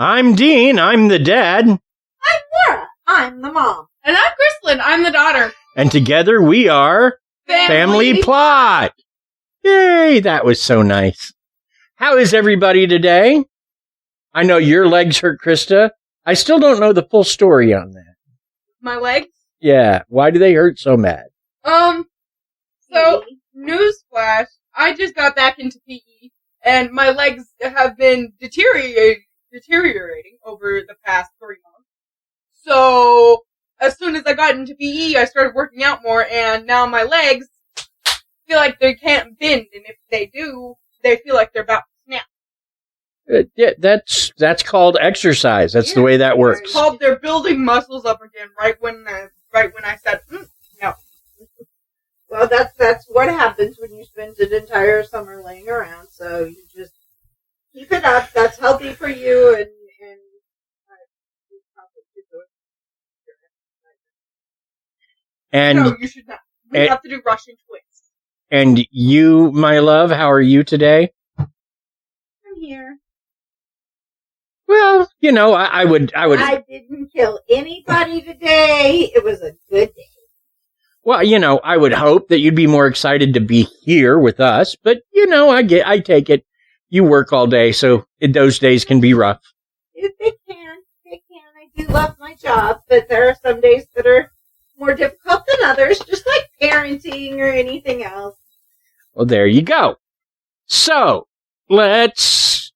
I'm Dean, I'm the dad. I'm Laura, I'm the mom. And I'm Krysta, I'm the daughter. And together we are Family Plot. Yay, that was so nice. How is everybody today? I know your legs hurt, Krysta. I still don't know the full story on that. My legs? Yeah, why do they hurt so bad? So, newsflash, I just got back into PE, and my legs have been deteriorating over the past 3 months. So, as soon as I got into PE, I started working out more, and now my legs feel like they can't bend, and if they do, they feel like they're about to snap. Yeah, that's called exercise. That's the way that works. It's called they're building muscles up again right when I said, no. Well, that's what happens when you spend an entire summer laying around, so you just keep it up. That's healthy for you, and you probably should do it. And no, you should not. We have to do Russian twists. And you, my love, how are you today? I'm here. Well, you know, I would. I didn't kill anybody today. It was a good day. Well, you know, I would hope that you'd be more excited to be here with us, but you know, I take it. You work all day, so those days can be rough. They can. I do love my job, but there are some days that are more difficult than others, just like parenting or anything else. Well, there you go. So, let's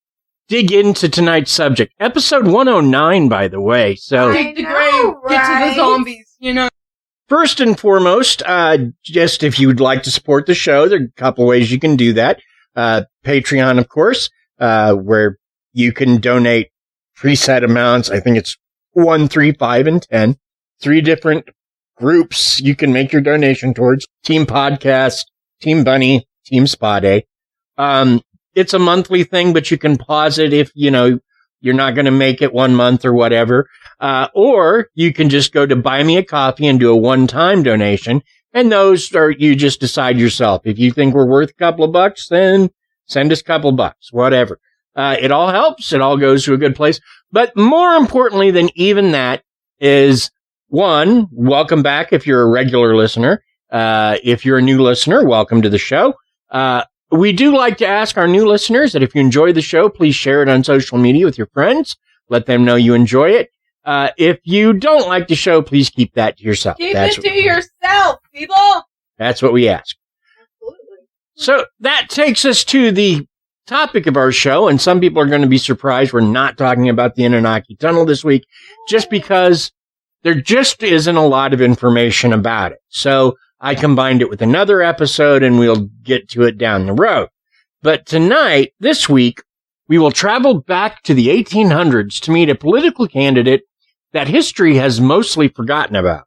dig into tonight's subject. Episode 109, by the way. So, Dig the grave, get to the zombies, you know. First and foremost, just if you'd like to support the show, there are a couple ways you can do that. Patreon, of course, where you can donate preset amounts. I think it's 1, 3, 5, and 10. 3 different groups you can make your donation towards. Team Podcast, Team Bunny, Team Spa Day. It's a monthly thing, but you can pause it if, you know, you're not going to make it 1 month or whatever. Or you can just go to Buy Me a Coffee and do a one-time donation. And those are, you just decide yourself. If you think we're worth a couple of bucks, then send us a couple of bucks, whatever. It all helps. It all goes to a good place. But more importantly than even that is, one, welcome back if you're a regular listener. If you're a new listener, welcome to the show. We do like to ask our new listeners that if you enjoy the show, please share it on social media with your friends. Let them know you enjoy it. If you don't like the show, please keep that to yourself. Keep it to yourself, people. That's what we ask. Absolutely. So that takes us to the topic of our show, and some people are going to be surprised we're not talking about the Anunnaki Tunnel this week, just because there just isn't a lot of information about it. So I combined it with another episode, and we'll get to it down the road. But tonight, this week, we will travel back to the 1800s to meet a political candidate that history has mostly forgotten about.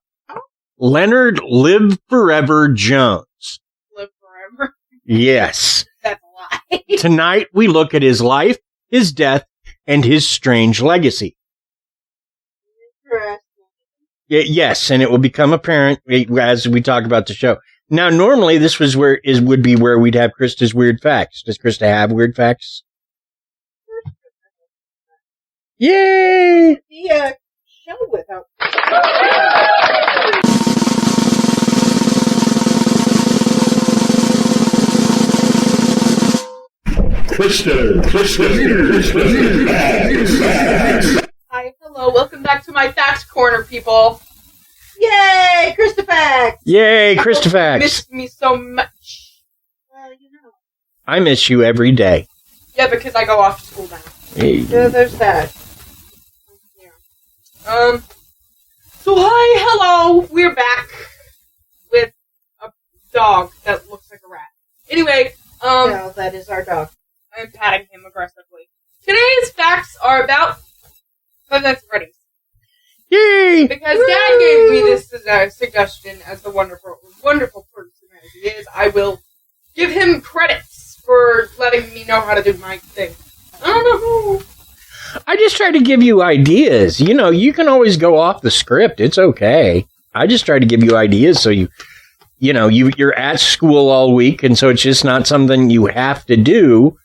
Leonard Live Forever Jones. Live forever? Yes. That's a lie. Tonight, we look at his life, his death, and his strange legacy. Interesting. Yes, and it will become apparent as we talk about the show. Now, normally, this would be where we'd have Krista's weird facts. Does Krysta have weird facts? Yay! The show without. Krysta. Hi, hello, welcome back to my Facts Corner, people. Yay, Krysta Facts! Yay, Krysta Facts! Missed me so much. Well, you know. I miss you every day. Yeah, because I go off to school now. Hey. Yeah, there's that. Yeah. So hi, hello, we're back with a dog that looks like a rat. Anyway, No, that is our dog. I'm patting him aggressively. Today's facts are about Five Nights at Freddies. Yay! Because Dad gave me this suggestion as the wonderful person that he is. I will give him credits for letting me know how to do my thing. I don't know. I just try to give you ideas. You know, you can always go off the script. It's okay. I just try to give you ideas so you're at school all week, and so it's just not something you have to do.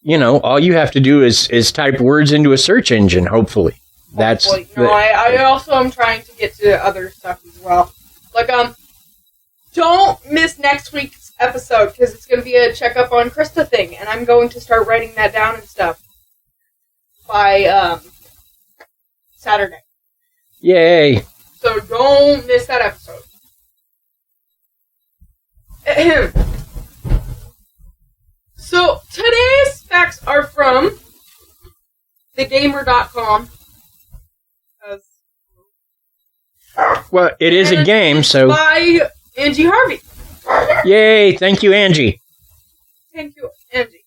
You know, all you have to do is type words into a search engine, hopefully. I also am trying to get to other stuff as well. Like, don't miss next week's episode, because it's going to be a checkup on Krysta thing, and I'm going to start writing that down and stuff by, Saturday. Yay. So don't miss that episode. So, today's facts are from thegamer.com. Well, it is a game, so... By Angie Harvey. Yay! Thank you, Angie. Thank you, Angie.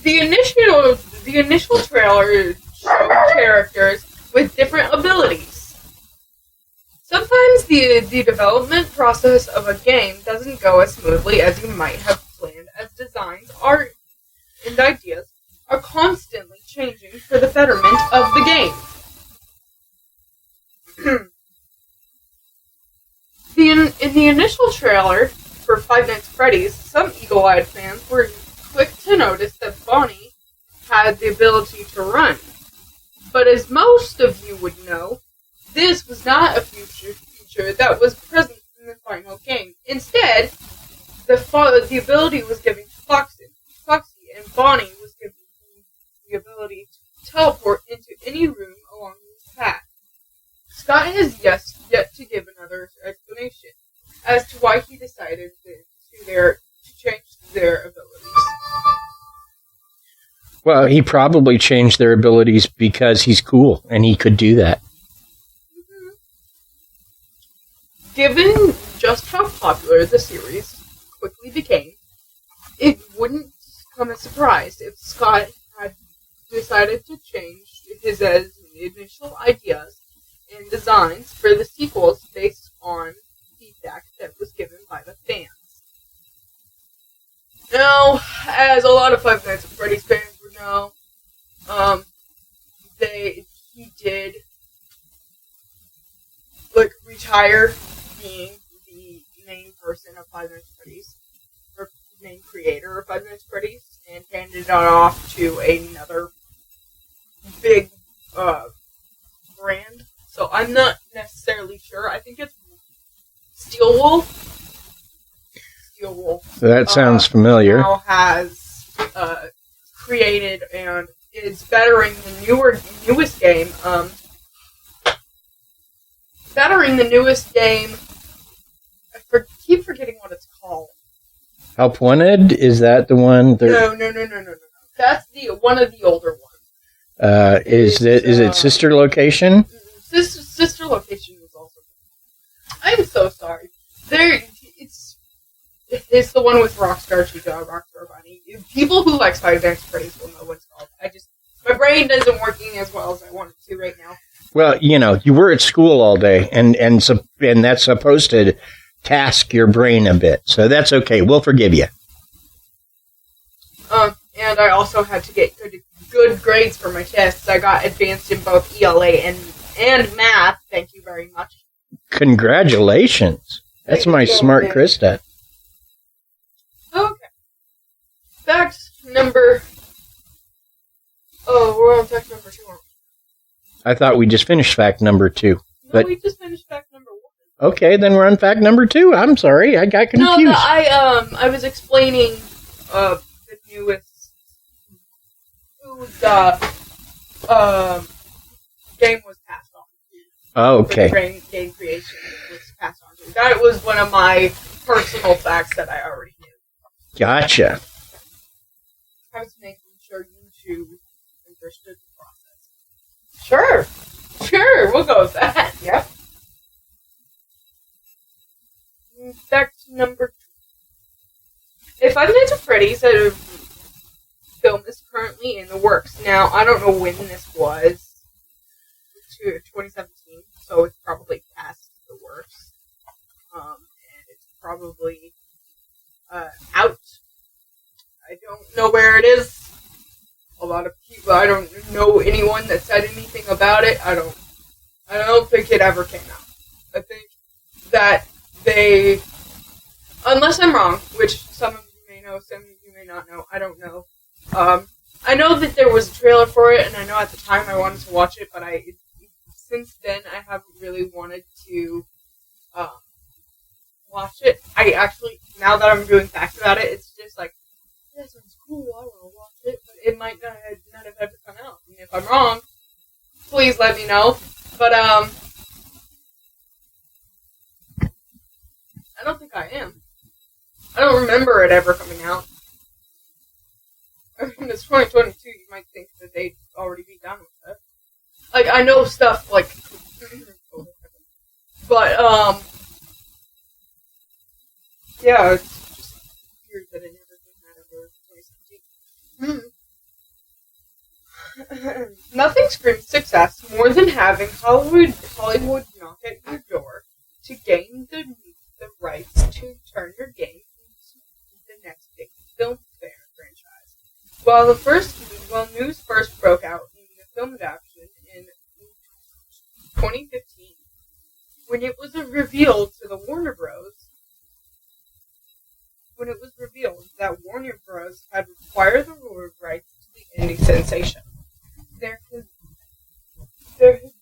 The initial trailer showed characters with different abilities. Sometimes the development process of a game doesn't go as smoothly as you might have planned, as designs and ideas are constantly changing for the betterment of the game. In the initial trailer for Five Nights at Freddies, some eagle-eyed fans were quick to notice that Bonnie had the ability to run. But as most of you would know, this was not a feature that was present in the final game. Instead, the ability was given to Foxy, and Bonnie was given the ability to teleport into any room along this path. Scott has yet to give another explanation as to why he decided to change their abilities. Well, he probably changed their abilities because he's cool, and he could do that. Mm-hmm. Given just how popular the series quickly became, it wouldn't come as a surprise if Scott had decided to change his initial ideas and designs for the sequels based on feedback that was given by the fans. Now, as a lot of Five Nights at Freddy's fans would know, he did retire being the main person of Five Nights at Freddy's, or main creator of Five Nights at Freddy's, and handed it off to another big brand. So I'm not necessarily sure. I think it's Steel Wolf. That sounds familiar. Now has created and is bettering the newest game. Bettering the newest game. I keep forgetting what it's called. Help Wanted? Is that the one? No. That's one of the older ones. Is it Sister Location? Sister Location was also. I'm so sorry. It's the one with Rockstar Chica, Rockstar Bunny. People who like Five Nights at Freddy's will know what it's called. My brain isn't working as well as I want it to right now. Well, you were at school all day, and that's supposed to task your brain a bit. So that's okay. We'll forgive you. And I also had to get good grades for my tests. I got advanced in both ELA and math. Thank you very much. Congratulations. That's my smart Krysta. Okay. Fact number... Oh, we're on fact number 2, aren't we? I thought we just finished fact number 2. No, we just finished fact number 1. Okay, then we're on fact number 2. I'm sorry, I got confused. No, I was explaining the newest game was passed on. Oh, okay. The game creation was passed on to. That was one of my personal facts that I already knew. Gotcha. I was making sure you two understood the process. Sure. Sure, we'll go with that. Yep. Back to number 2. A Five Nights at Freddies film is currently in the works. Now, I don't know when this was. 2017, so it's probably past the works. And it's probably out. I don't know where it is. A lot of people, I don't know anyone that said anything about it. I don't think it ever came out. I think that they, unless I'm wrong, which some of you may know, some of you may not know, I don't know. I know that there was a trailer for it, and I know at the time I wanted to watch it, but since then I haven't really wanted to watch it. I actually, now that I'm doing facts about it, it's just like, that sounds cool, I want to watch it, but it might not have ever come out. I mean, if I'm wrong, please let me know. But, I don't think I am. I don't remember it ever coming out. I mean, it's 2022, you might think that they'd already be done with it. Like, I know stuff, like, but, yeah, it's just weird that it never came out over 2017. Nothing screams success more than having Hollywood knock at your door to gain the rights to turn your game into the next big film franchise. While news first broke out in the film adaptation in 2015, when it was revealed that Warner Bros. Had acquired the rights to the indie sensation. There has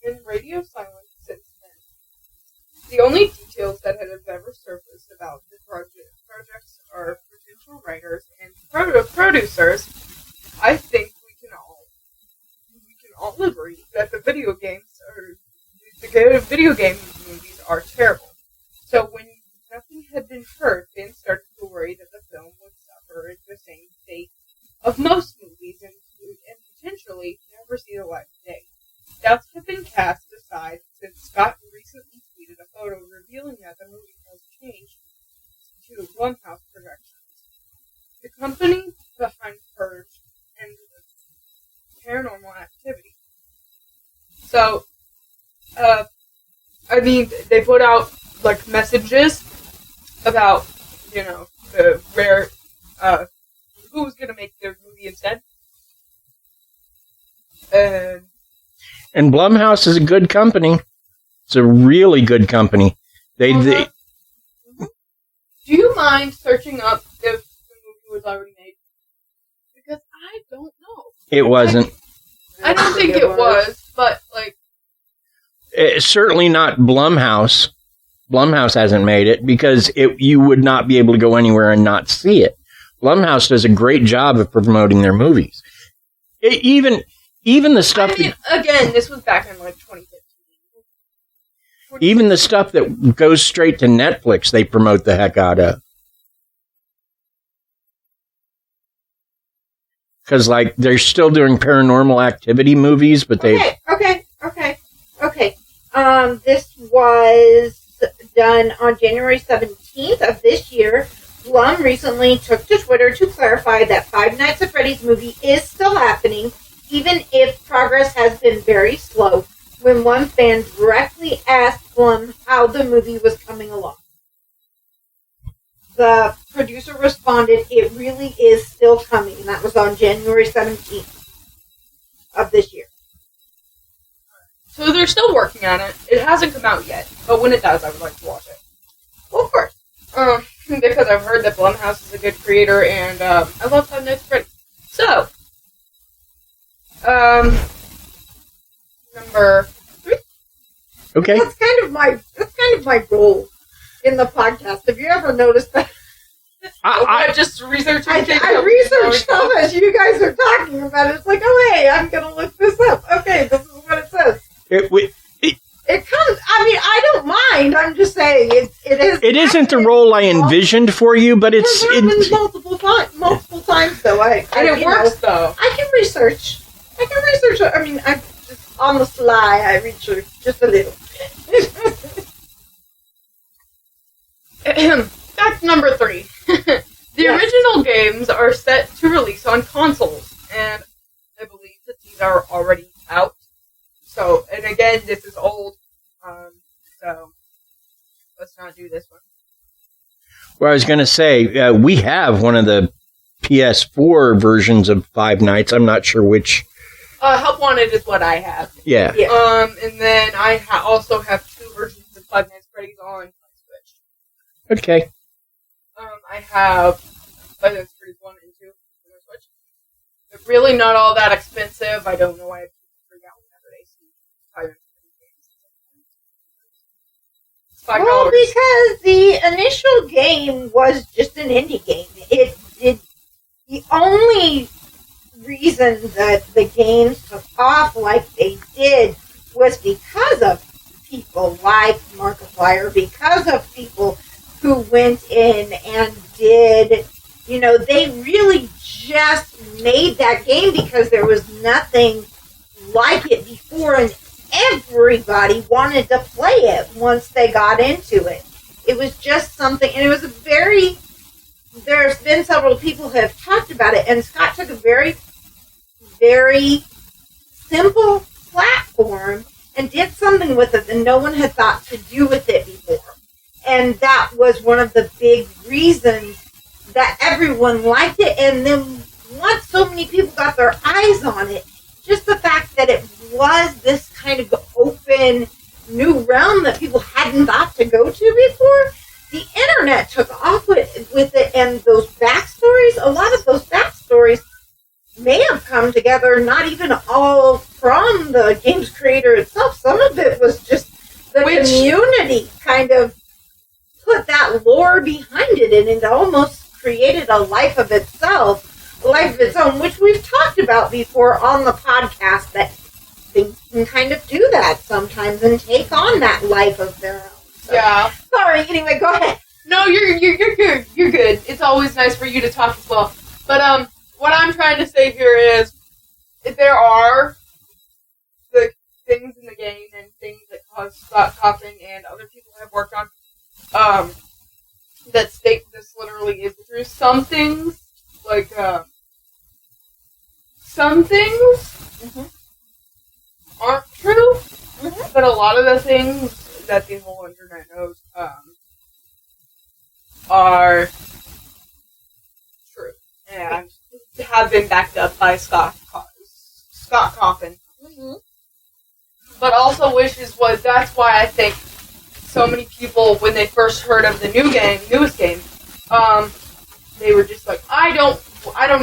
been radio silence since then. The only details that have ever surfaced about the projects are potential writers and producers. I think we can all agree that the video game movies are terrible. So when nothing had been heard, fans started to worry that the film would suffer the same fate of most movies and potentially never see the light of day. Doubts have been cast aside since Scott recently tweeted a photo revealing that the movie has changed to Blumhouse Productions, the company behind Purge and Paranormal Activity. So, I mean, they put out, like, messages about, who's gonna make their movie instead. And Blumhouse is a good company. It's a really good company. They Do you mind searching up if the movie was already made? Because I don't know. It wasn't. I don't think it was, but, like... It's certainly not Blumhouse. Blumhouse hasn't made it because you would not be able to go anywhere and not see it. Blumhouse does a great job of promoting their movies. Even the stuff... I mean, again, this was back in, like, 2015. Even the stuff that goes straight to Netflix, they promote the heck out of. Because, like, they're still doing Paranormal Activity movies, but they... Okay. This was done on January 17th of this year. Blum recently took to Twitter to clarify that Five Nights at Freddies movie is still happening, even if progress has been very slow, when one fan directly asked Blum how the movie was coming along. The producer responded, "It really is still coming," and that was on January 17th of this year. So they're still working on it. It hasn't come out yet, but when it does, I would like to watch it. Well, of course. Because I've heard that Blumhouse is a good creator, and I love Five Nights at Freddy's. So, number 3. Okay. That's kind of my goal in the podcast. Have you ever noticed that? I just researched. I researched stuff as you guys are talking about it. It's like, oh hey, I'm gonna look this up. Okay, this is what it says. It comes. I mean, I don't mind. I'm just saying it is. It isn't the role I envisioned for you, but it's multiple times though. And it works though. I can research. I mean, on the fly, I researched just a little. Fact number 3. The original games are set to release on consoles, and I believe that these are already out. So, and again, this is old, so let's not do this one. Well, I was going to say, we have one of the PS4 versions of Five Nights. I'm not sure which. Help Wanted is what I have. Yeah. And then I also have 2 versions of Five Nights at Freddies on Switch. Okay. I have Five Nights at Freddies 1 and 2 on the Switch. They're really not all that expensive. I don't know why people freak out whenever they see Five Nights at Freddies games. $5. Well, because the initial game was just an indie game. The only reason that the games took off like they did was because of people like Markiplier, because of people who went in and did, they really just made that game because there was nothing like it before, and everybody wanted to play it once they got into it. It was just something, and it was there's been several people who have talked about it, and Scott took a very, very simple platform and did something with it that no one had thought to do with it before. And that was one of the big reasons that everyone liked it. And then once so many people got their eyes on it, just the fact that it was this kind of open new realm that people hadn't thought to go to before, the internet took off with it. And those backstories, a lot of those backstories may have come together not even all from the game's creator itself. Some of it was just the community kind of put that lore behind it, and it almost created a life of itself, a life of its own, which we've talked about before on the podcast, that things can kind of do that sometimes and take on that life of their own. So, yeah. Sorry, anyway, go ahead. No, you're good. You're good. It's always nice for you to talk as well. But what I'm trying to say here is, if there are the things in the game and things that cause Scott coughing and other people have worked on, that state this literally is true. Some things, like, some things aren't true, but a lot of the things that the whole internet knows, are true. And have been backed up by Scott Coffin. But also that's why I think so many people, when they first heard of the newest game, they were just like, I don't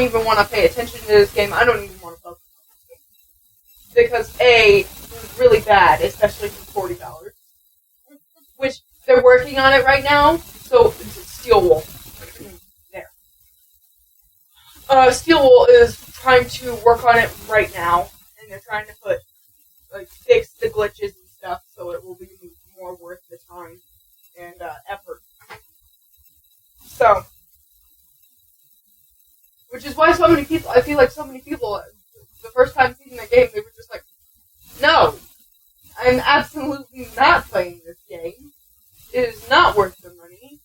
even want to pay attention to this game. I don't even want to focus on this game. Because A, it was really bad, especially for $40. Which, they're working on it right now, so Steel Wool. There. Steel Wool is trying to work on it right now, and they're trying to fix the glitches and stuff, so it will be more worth the time and effort. So, which is why so many people, I feel like so many people, the first time seeing the game, they were just like, no, I'm absolutely not playing this game. It is not worth the money,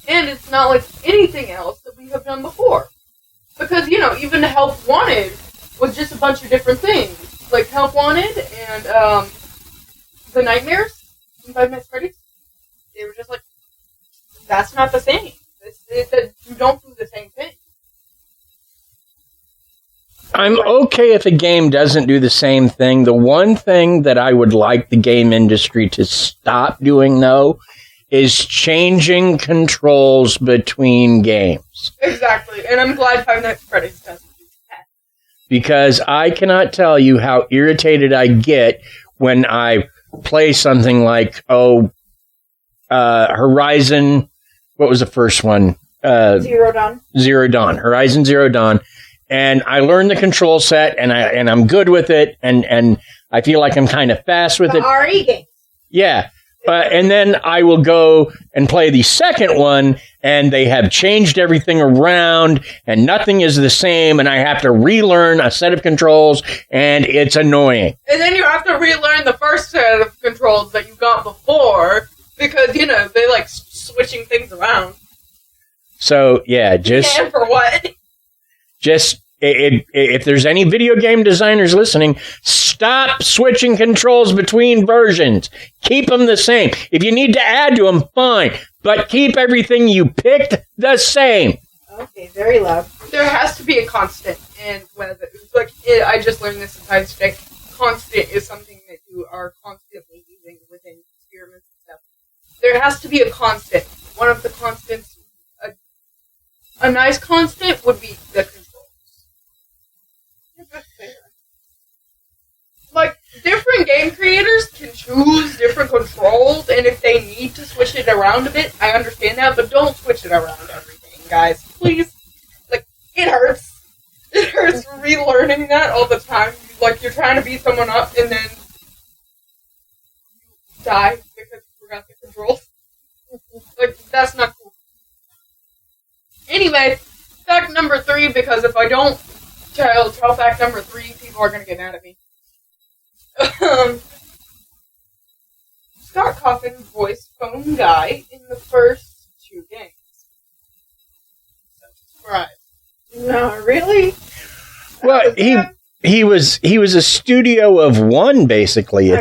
and it's not like anything else that we have done before. Because, even Help Wanted was just a bunch of different things. Like Help Wanted and the Nightmares in Five Nights at Freddies. They were just like, that's not the same. You don't do the same thing. I'm okay if a game doesn't do the same thing. The one thing that I would like the game industry to stop doing, though, is changing controls between games. Exactly, and I'm glad Five Nights at Freddies doesn't do that. Because I cannot tell you how irritated I get when I play something like, Horizon, what was the first one? Zero Dawn. Zero Dawn. Horizon Zero Dawn. And I learn the control set, and I'm good with it, and I feel like I'm kind of fast with it. RE games. Yeah. And then I will go and play the second one, and they have changed everything around, and nothing is the same, and I have to relearn a set of controls, and it's annoying. And then you have to relearn the first set of controls that you got before, because, you know, they like switching things around. So, yeah, just... And for what? Just... If there's any video game designers listening, stop switching controls between versions. Keep them the same. If you need to add to them, fine. But keep everything you picked the same. Okay, very loud. There has to be a constant. And I just learned this in science today. Constant is something that you are constantly using within experiments and stuff. There has to be a constant. One of the constants, a nice constant would be the control. Like, different game creators can choose different controls, and if they need to switch it around a bit, I understand that, but don't switch it around everything, guys. Please. Like, it hurts. It hurts relearning that all the time. Like, you're trying to beat someone up, and then you die because you forgot the controls. Like, that's not cool. Anyway, fact number 3, because if I don't tell fact number 3, people are going to get mad at me. Scott Cawthon voiced Phone Guy in the first 2 games. So, surprise. No, really? Well, he was a studio of one, basically.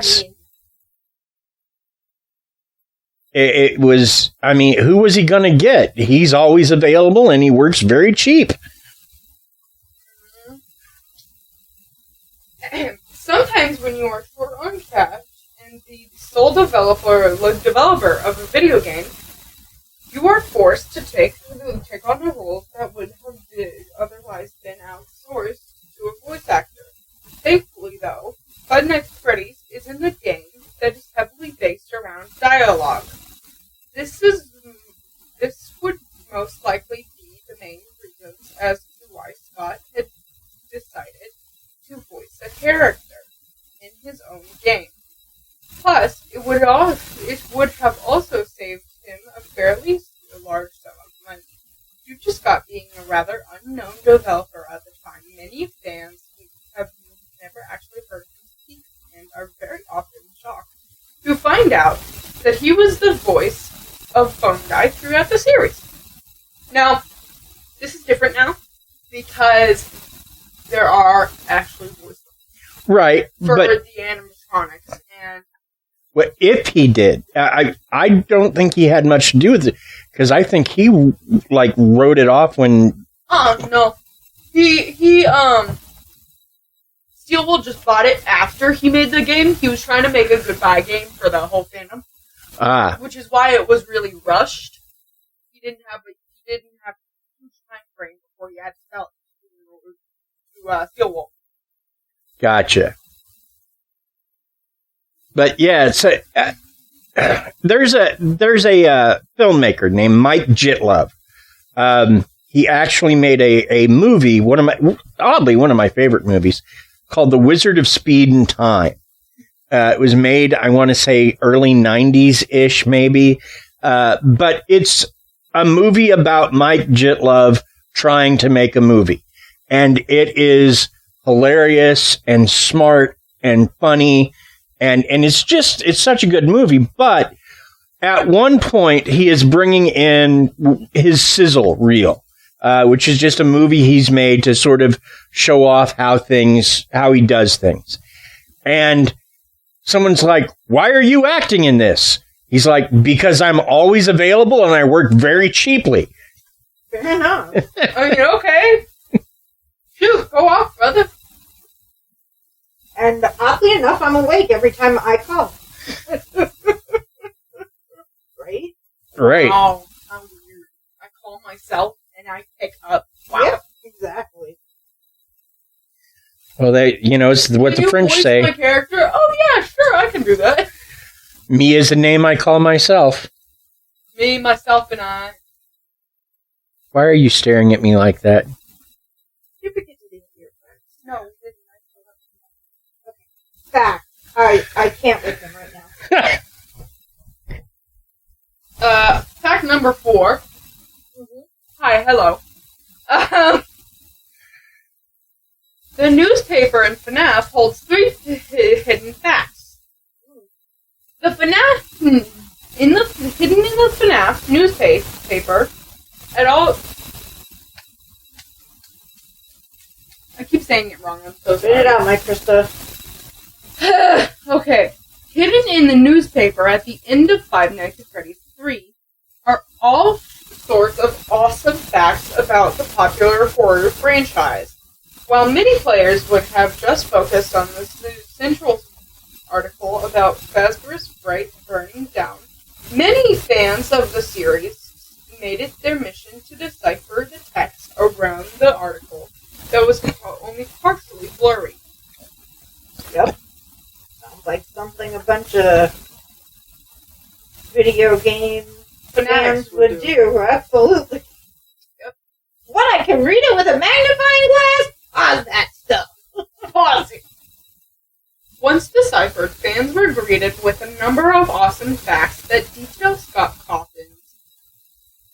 It was, I mean, who was he going to get? He's always available, and he works very cheap. Sometimes when you are short on cash and the sole developer of a video game, you are forced to take on the roles that would have otherwise been outsourced to a voice actor. Thankfully, though, Five Nights at Freddies is in the game that is heavily based around dialogue. This would most likely be the main reasons as to why Scott had decided to voice a character in his own game. Plus, it would have also saved him a fairly large sum of money. Due to Scott being a rather unknown developer at the time, many fans have never actually heard him speak and are very often shocked to find out that he was the voice of Phone Guy throughout the series. Now, this is different now because there are actually voice right for the animatronics. And well, if he did, I don't think he had much to do with it because I think he wrote it off when. Oh no, he Steelwool just bought it after he made the game. He was trying to make a goodbye game for the whole fandom. Which is why it was really rushed. He didn't have a huge time frame before he had to sell it to Steelwool. Gotcha. But yeah, it's there's a filmmaker named Mike Jitlove. He actually made a movie, one of my favorite movies, called The Wizard of Speed and Time. It was made, I want to say, early 90s-ish, maybe. But it's a movie about Mike Jitlove trying to make a movie. And it is hilarious and smart and funny. And it's such a good movie. But at one point, he is bringing in his sizzle reel, which is just a movie he's made to sort of show off how he does things. And someone's like, "Why are you acting in this?" He's like, "Because I'm always available and I work very cheaply." Fair enough. I mean, okay. Shoot, go off, brother. And oddly enough, I'm awake every time I call. Right? Right. Wow, how weird. I call myself and I pick up. Wow. Yep, exactly. Well, it's what the French say. My character? Oh yeah, sure, I can do that. Me is the name I call myself. Me, myself, and I. Why are you staring at me like that? You could get to the ear first. No, we didn't. Okay. Fact. I can't with them right now. number 4. Mhm. Hi, hello. The newspaper in FNAF holds 3 hidden facts. The FNAF hidden in the FNAF newspaper at all. I keep saying it wrong. I'm so sorry. Spit it out, my Krysta. Okay. Hidden in the newspaper at the end of Five Nights at Freddies 3 are all sorts of awesome facts about the popular horror franchise. While many players would have just focused on the central article about Fazbear's Fright burning down, many fans of the series made it their mission to decipher the text around the article that was only partially blurry. Yep. Sounds like something a bunch of video game fans would do. Absolutely. Yep. What, I can read it with a magnifying glass? Pause that stuff. Pause it. Once deciphered, fans were greeted with a number of awesome facts that detail Scott Cawthon's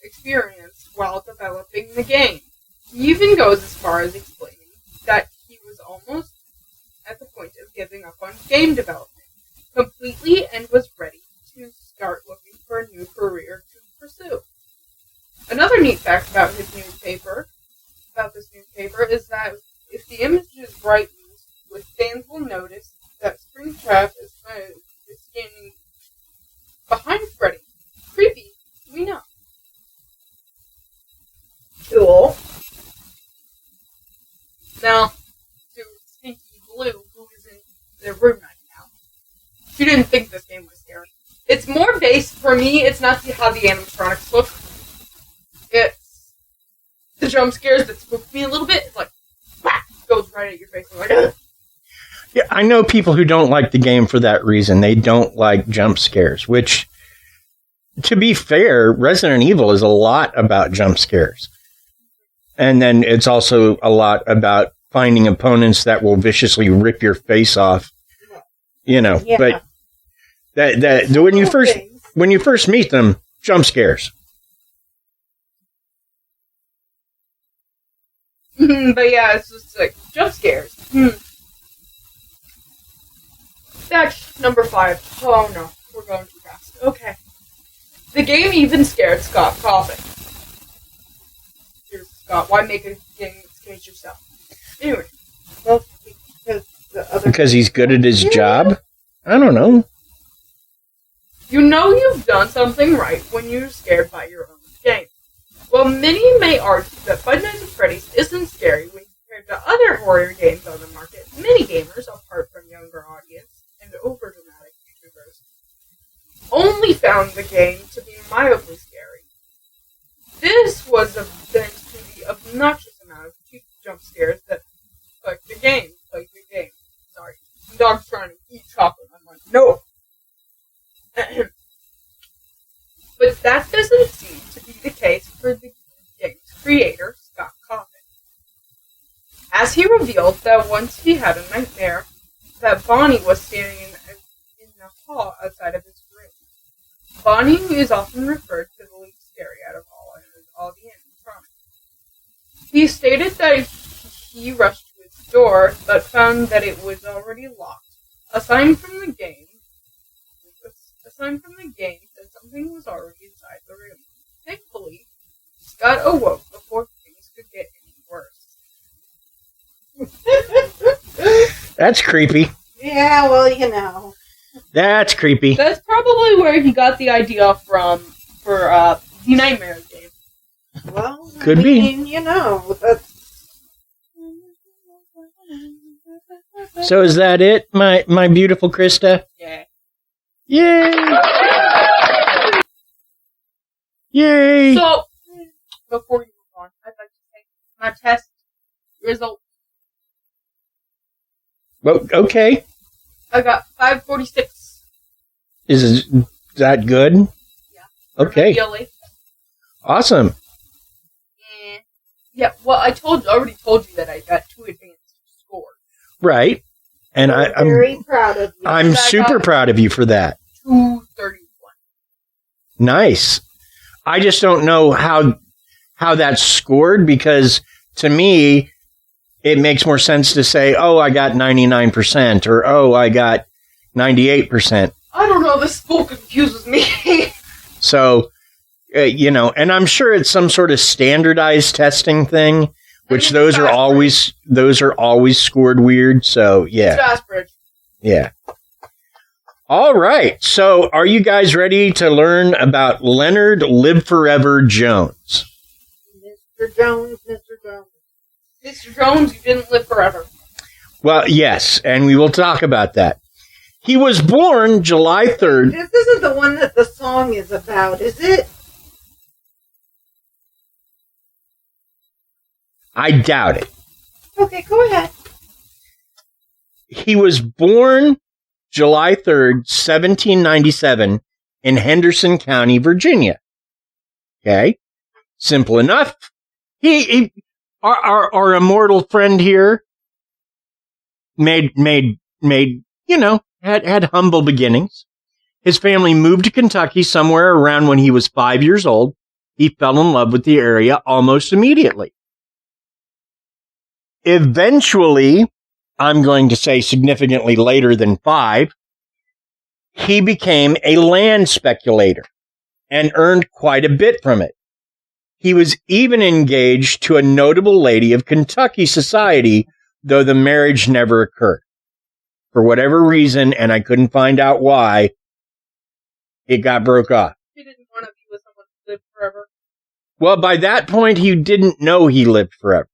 experience while developing the game. He even goes as far as explaining that he was almost at the point of giving up on game development completely and was ready to start looking for a new career to pursue. Another neat fact about this newspaper is that if the image is brightened, fans will notice that Springtrap is standing behind Freddy. Creepy, we know. Cool. Now, to Stinky Blue, who is in the room right now, she didn't think this game was scary. It's more based, for me, it's not how the animatronics look. It's the jump scares that spook me a little bit. It's like, whack, goes right at your face. I'm like, ugh. Yeah, I know people who don't like the game for that reason. They don't like jump scares, which, to be fair, Resident Evil is a lot about jump scares. And then it's also a lot about finding opponents that will viciously rip your face off. You know, Yeah. but that when you first meet them, jump scares. But yeah, it's just like, jump scares. That's number 5. Oh no, we're going too fast. Okay. The game even scared Scott Cawthon. Here's Scott, why make a game that scares yourself? Anyway. Well, Because he's good at his job? I don't know. You know you've done something right when you're scared by your own game. While many may argue that Five Nights at Freddies isn't scary when compared to other horror games on the market, many gamers, apart from younger audience and over-dramatic YouTubers, only found the game to be mildly scary. This was thanks to the obnoxious amount of cheap jump scares that plague the game. Sorry. The dog's trying to eat chocolate. I'm like, no! But that doesn't seem to be the case for the game's creator, Scott Cawthon. As he revealed that once he had a nightmare that Bonnie was standing in the hall outside of his room. Bonnie is often referred to the least scary out of all the animatronics. He stated that he rushed to its door, but found that it was already locked. A sign from the game that something was already inside the room. Thankfully, Scott awoke before things could get any worse. That's creepy. Yeah, well, you know. That's creepy. That's probably where he got the idea from for the Nightmare game. Well, Could be. You know, that's... So is that it, my beautiful Krysta? Yeah. Yay! Yay! So, before you move on, I'd like to say my test result. Well, okay. I got 546. Is that good? Yeah. Okay. Really. Awesome. Yeah. Well, I already told you that I got 2 advanced scores. Right. And I'm very proud of you. I'm super proud of you for that. 231. Nice. I just don't know how that's scored, because to me, it makes more sense to say, oh, I got 99%, or oh, I got 98%. I don't know. This school confuses me. So, and I'm sure it's some sort of standardized testing thing, which those are always scored weird. So, yeah. Fastbridge. Yeah. All right. So, are you guys ready to learn about Leonard Live Forever Jones? Mr. Jones, Mr. Jones. Mr. Jones, you didn't live forever. Well, yes, and we will talk about that. He was born July 3rd. This isn't the one that the song is about, is it? I doubt it. Okay, go ahead. He was born July 3rd, 1797, in Henderson County, Virginia. Okay? Simple enough. Our immortal friend here made had humble beginnings. His family moved to Kentucky somewhere around when he was 5 years old. He fell in love with the area almost immediately. Eventually, I'm going to say significantly later than 5, he became a land speculator and earned quite a bit from it. He was even engaged to a notable lady of Kentucky society, though the marriage never occurred. For whatever reason, and I couldn't find out why, it got broke off. He didn't want to be with someone who lived forever. Well, by that point, he didn't know he lived forever.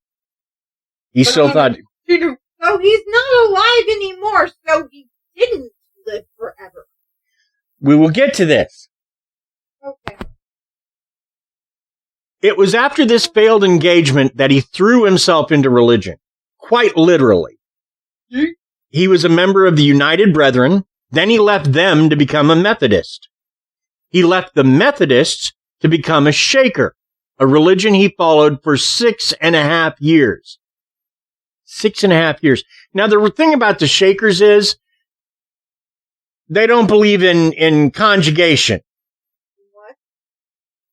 He still thought... He knew. So he's not alive anymore, so he didn't live forever. We will get to this. Okay. It was after this failed engagement that he threw himself into religion. Quite literally. He was a member of the United Brethren. Then he left them to become a Methodist. He left the Methodists to become a Shaker, a religion he followed for 6.5 years. 6.5 years. Now, the thing about the Shakers is they don't believe in conjugation. What?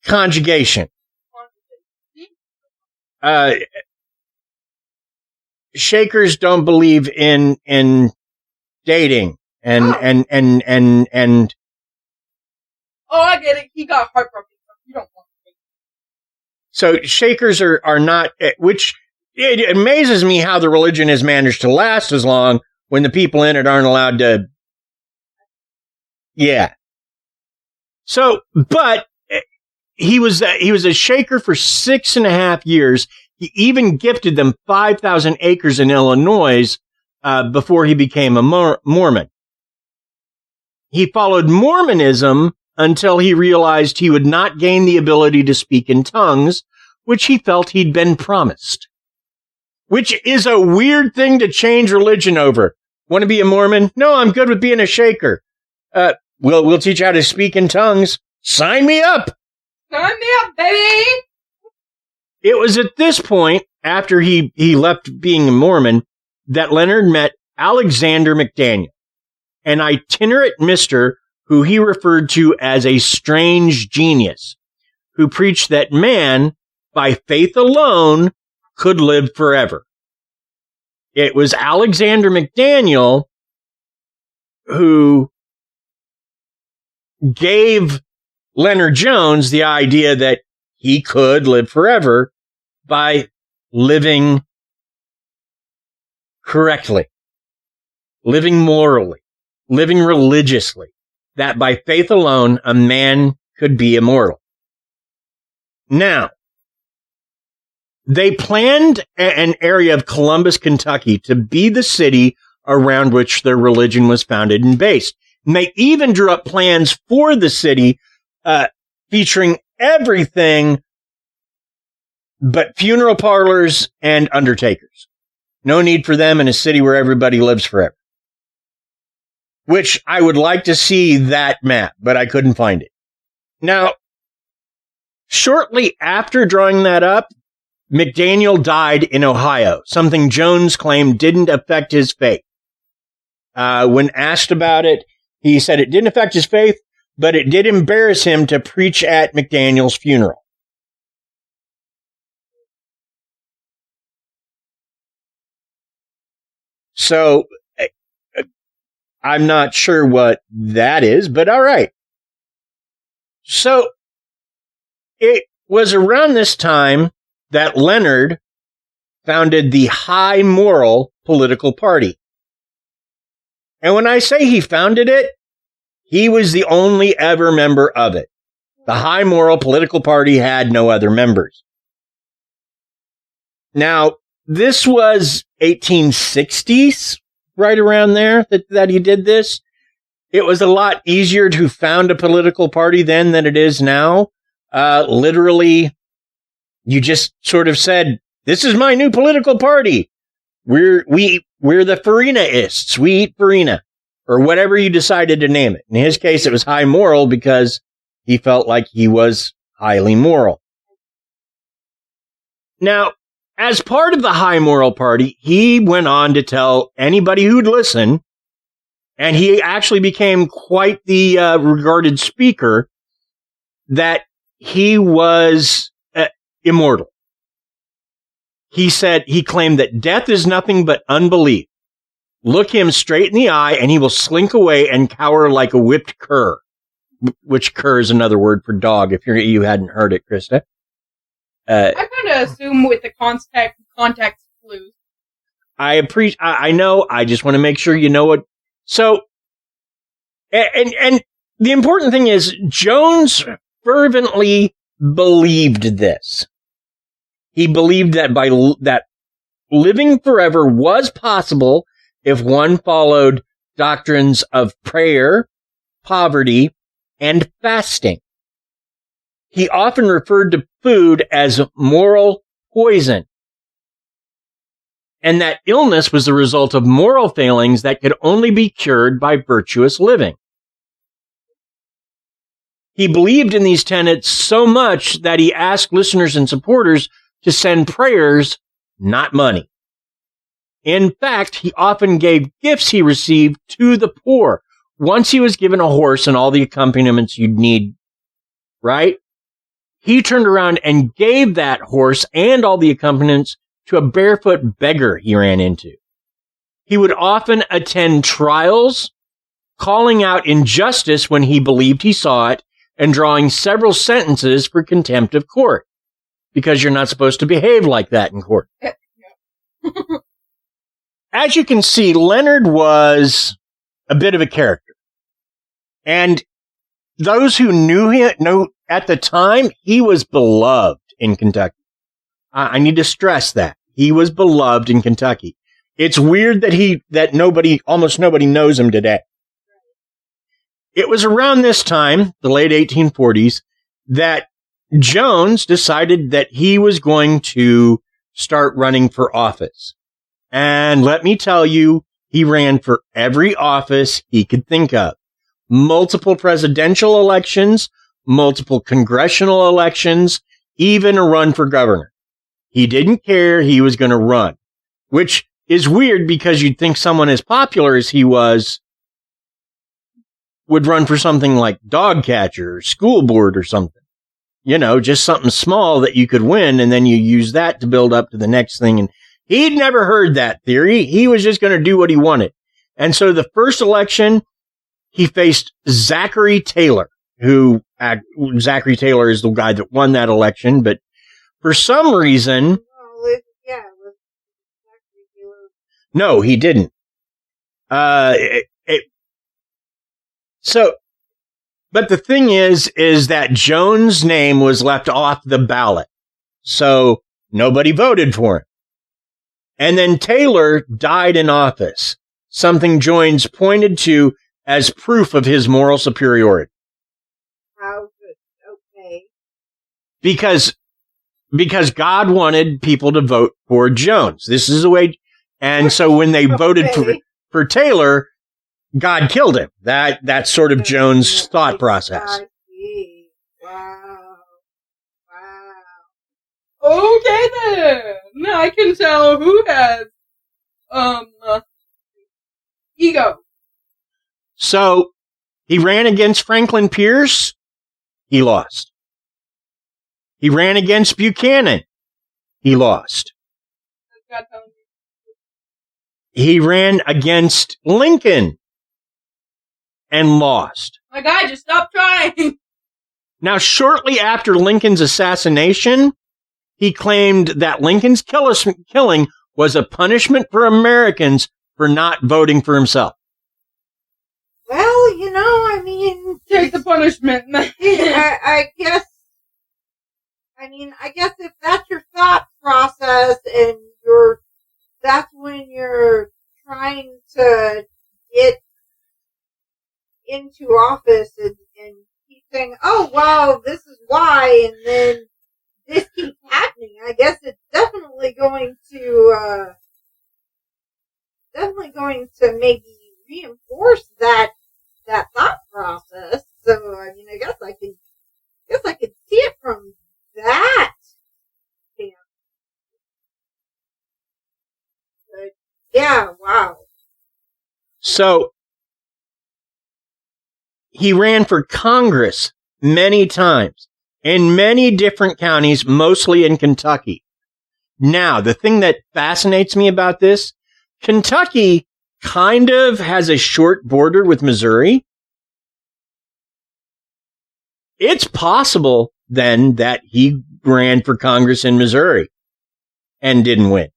Conjugation. Shakers don't believe in dating and Oh, I get it. He got heartbroken. You don't want to date. So Shakers are not, which it amazes me how the religion has managed to last as long when the people in it aren't allowed to. Yeah. So, but he was a Shaker for 6.5 years. He even gifted them 5,000 acres in Illinois before he became a Mormon. He followed Mormonism until he realized he would not gain the ability to speak in tongues, which he felt he'd been promised. Which is a weird thing to change religion over. Want to be a Mormon? No, I'm good with being a Shaker. We'll teach you how to speak in tongues. Sign me up! Sign me up, baby! It was at this point, after he left being a Mormon, that Leonard met Alexander McDaniel, an itinerant mister who he referred to as a strange genius, who preached that man, by faith alone, could live forever. It was Alexander McDaniel who gave Leonard Jones the idea that he could live forever by living correctly, living morally, living religiously, that by faith alone, a man could be immortal. Now, they planned an area of Columbus, Kentucky to be the city around which their religion was founded and based. And they even drew up plans for the city featuring everything but funeral parlors and undertakers. No need for them in a city where everybody lives forever. Which I would like to see that map, but I couldn't find it. Now, shortly after drawing that up, McDaniel died in Ohio, something Jones claimed didn't affect his faith. When asked about it, he said it didn't affect his faith, but it did embarrass him to preach at McDaniel's funeral. So, I'm not sure what that is, but all right. So, it was around this time that Leonard founded the High Moral Political Party. And when I say he founded it, he was the only ever member of it. The High Moral Political Party had no other members. Now, this was 1860s, right around there, that he did this. It was a lot easier to found a political party then than it is now. Literally, you just sort of said, this is my new political party. We're the Farinaists. We eat farina, or whatever you decided to name it. In his case, it was High Moral because he felt like he was highly moral. Now, as part of the High Moral Party, he went on to tell anybody who'd listen, and he actually became quite the regarded speaker, that he was immortal. He claimed that death is nothing but unbelief. Look him straight in the eye and he will slink away and cower like a whipped cur, which cur is another word for dog, if you hadn't heard it, Krista. I kind of assume with the context clues. I know, I just want to make sure you know what. So, and the important thing is, Jones fervently believed this. He believed that that living forever was possible if one followed doctrines of prayer, poverty, and fasting. He often referred to food as moral poison, and that illness was the result of moral failings that could only be cured by virtuous living. He believed in these tenets so much that he asked listeners and supporters to send prayers, not money. In fact, he often gave gifts he received to the poor. Once he was given a horse and all the accompaniments you'd need, right? He turned around and gave that horse and all the accompaniments to a barefoot beggar he ran into. He would often attend trials, calling out injustice when he believed he saw it, and drawing several sentences for contempt of court. Because you're not supposed to behave like that in court. As you can see, Leonard was a bit of a character. And those who knew him know at the time, he was beloved in Kentucky. I need to stress that. He was beloved in Kentucky. It's weird that almost nobody knows him today. It was around this time, the late 1840s, that Jones decided that he was going to start running for office. And let me tell you, he ran for every office he could think of. Multiple presidential elections, multiple congressional elections, even a run for governor. He didn't care, he was going to run. Which is weird because you'd think someone as popular as he was would run for something like dog catcher or school board or something. You know, just something small that you could win, and then you use that to build up to the next thing. And he'd never heard that theory. He was just going to do what he wanted. And so the first election, he faced Zachary Taylor, Zachary Taylor is the guy that won that election, but for some reason... No, he didn't. But the thing is that Jones' name was left off the ballot. So nobody voted for him. And then Taylor died in office, something Jones pointed to as proof of his moral superiority. How good? Okay. Because God wanted people to vote for Jones. This is the way. And so when they voted for Taylor, God killed him. That's sort of Jones' thought process. Wow. Okay then. I can tell who has ego. So He ran against Franklin Pierce. He lost. He ran against Buchanan. He lost. He ran against Lincoln and lost. My guy, just stop trying. Now, shortly after Lincoln's assassination, he claimed that Lincoln's killing was a punishment for Americans for not voting for himself. Well, you know, I mean... Take the punishment. I guess if that's your thought process and that's when you're trying to get into office and keep saying, oh, well, this is why, and then this keeps happening, I guess it's definitely going to maybe reinforce that thought process. So, I mean, I guess I could see it from that standpoint. But, yeah, wow. So, he ran for Congress many times in many different counties, mostly in Kentucky. Now, the thing that fascinates me about this, Kentucky kind of has a short border with Missouri. It's possible then that he ran for Congress in Missouri and didn't win.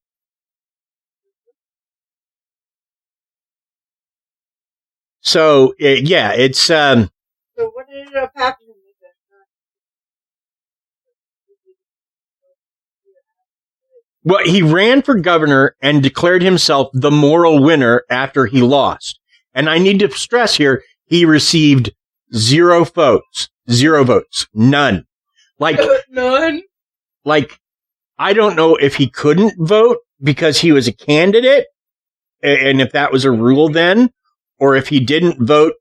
So, yeah, it's... So what ended up happening with it? Well, he ran for governor and declared himself the moral winner after he lost. And I need to stress here, he received 0 votes. 0 votes. None. None? Like, I don't know if he couldn't vote because he was a candidate, and if that was a rule then, or if he didn't vote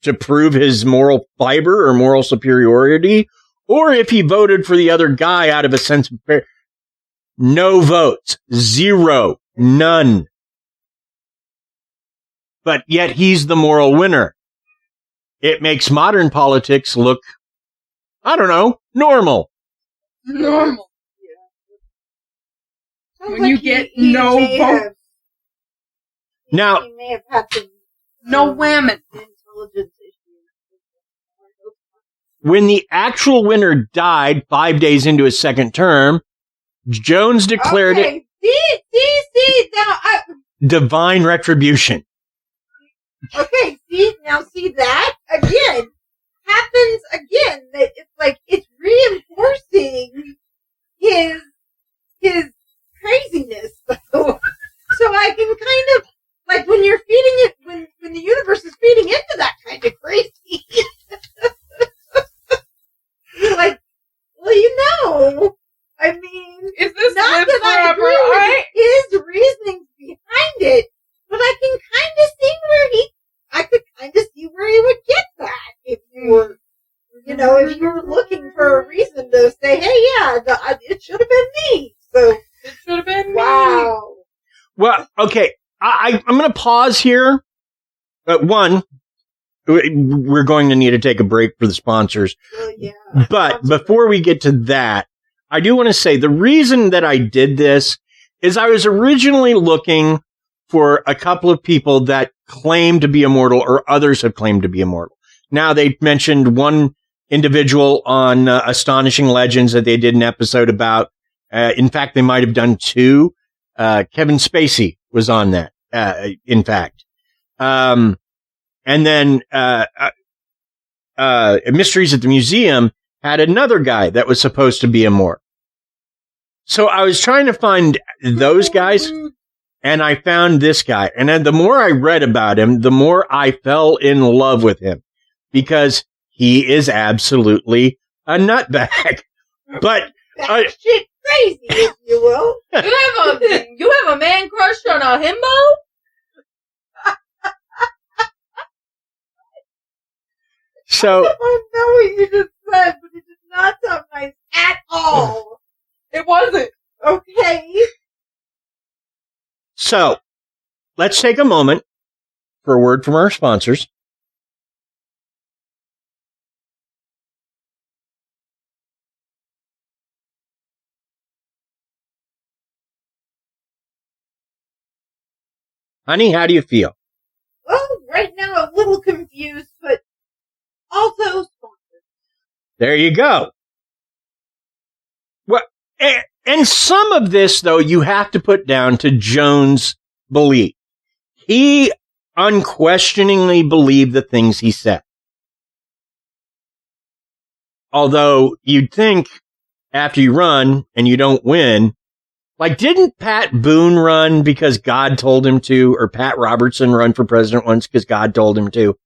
to prove his moral fiber or moral superiority, or if he voted for the other guy out of a sense of fair. No votes. 0. None. But yet he's the moral winner. It makes modern politics look, I don't know, normal. Normal. Yeah. When you get no vote. Now, he may have had some no women. Intelligence issues. when the actual winner died 5 days into his second term, Jones declared it See, now divine retribution. okay, see that again happens again. That it's like it's reinforcing his craziness. So I can kind of like when you're feeding it when the universe is feeding into that kind of crazy. You're like, well, you know. I mean, is this not that I forever? agree with his reasonings behind it, but I can kind of see where he would get that if you were, if you were looking for a reason to say, hey, yeah, it should have been me. So it should have been me. Wow. Well, okay, I'm going to pause here. One, we're going to need to take a break for the sponsors. Well, yeah. But before we get to that, I do want to say the reason that I did this is I was originally looking for a couple of people that claim to be immortal or others have claimed to be immortal. Now, they mentioned one individual on Astonishing Legends that they did an episode about. In fact, they might have done 2. Kevin Spacey was on that, in fact. And then Mysteries at the Museum had another guy that was supposed to be immortal. So I was trying to find those guys, and I found this guy. And then the more I read about him, the more I fell in love with him, because he is absolutely a nutbag. But That shit crazy, if you will. You have a man crush on a himbo? so I don't know what you just said, but it did not sound nice at all. It wasn't. Okay. So let's take a moment for a word from our sponsors. Honey, how do you feel? Well, right now a little confused, but also sponsored. There you go. Well, and some of this, though, you have to put down to Jones' belief. He unquestioningly believed the things he said. Although you'd think after you run and you don't win, like, didn't Pat Boone run because God told him to, or Pat Robertson run for president once because God told him to,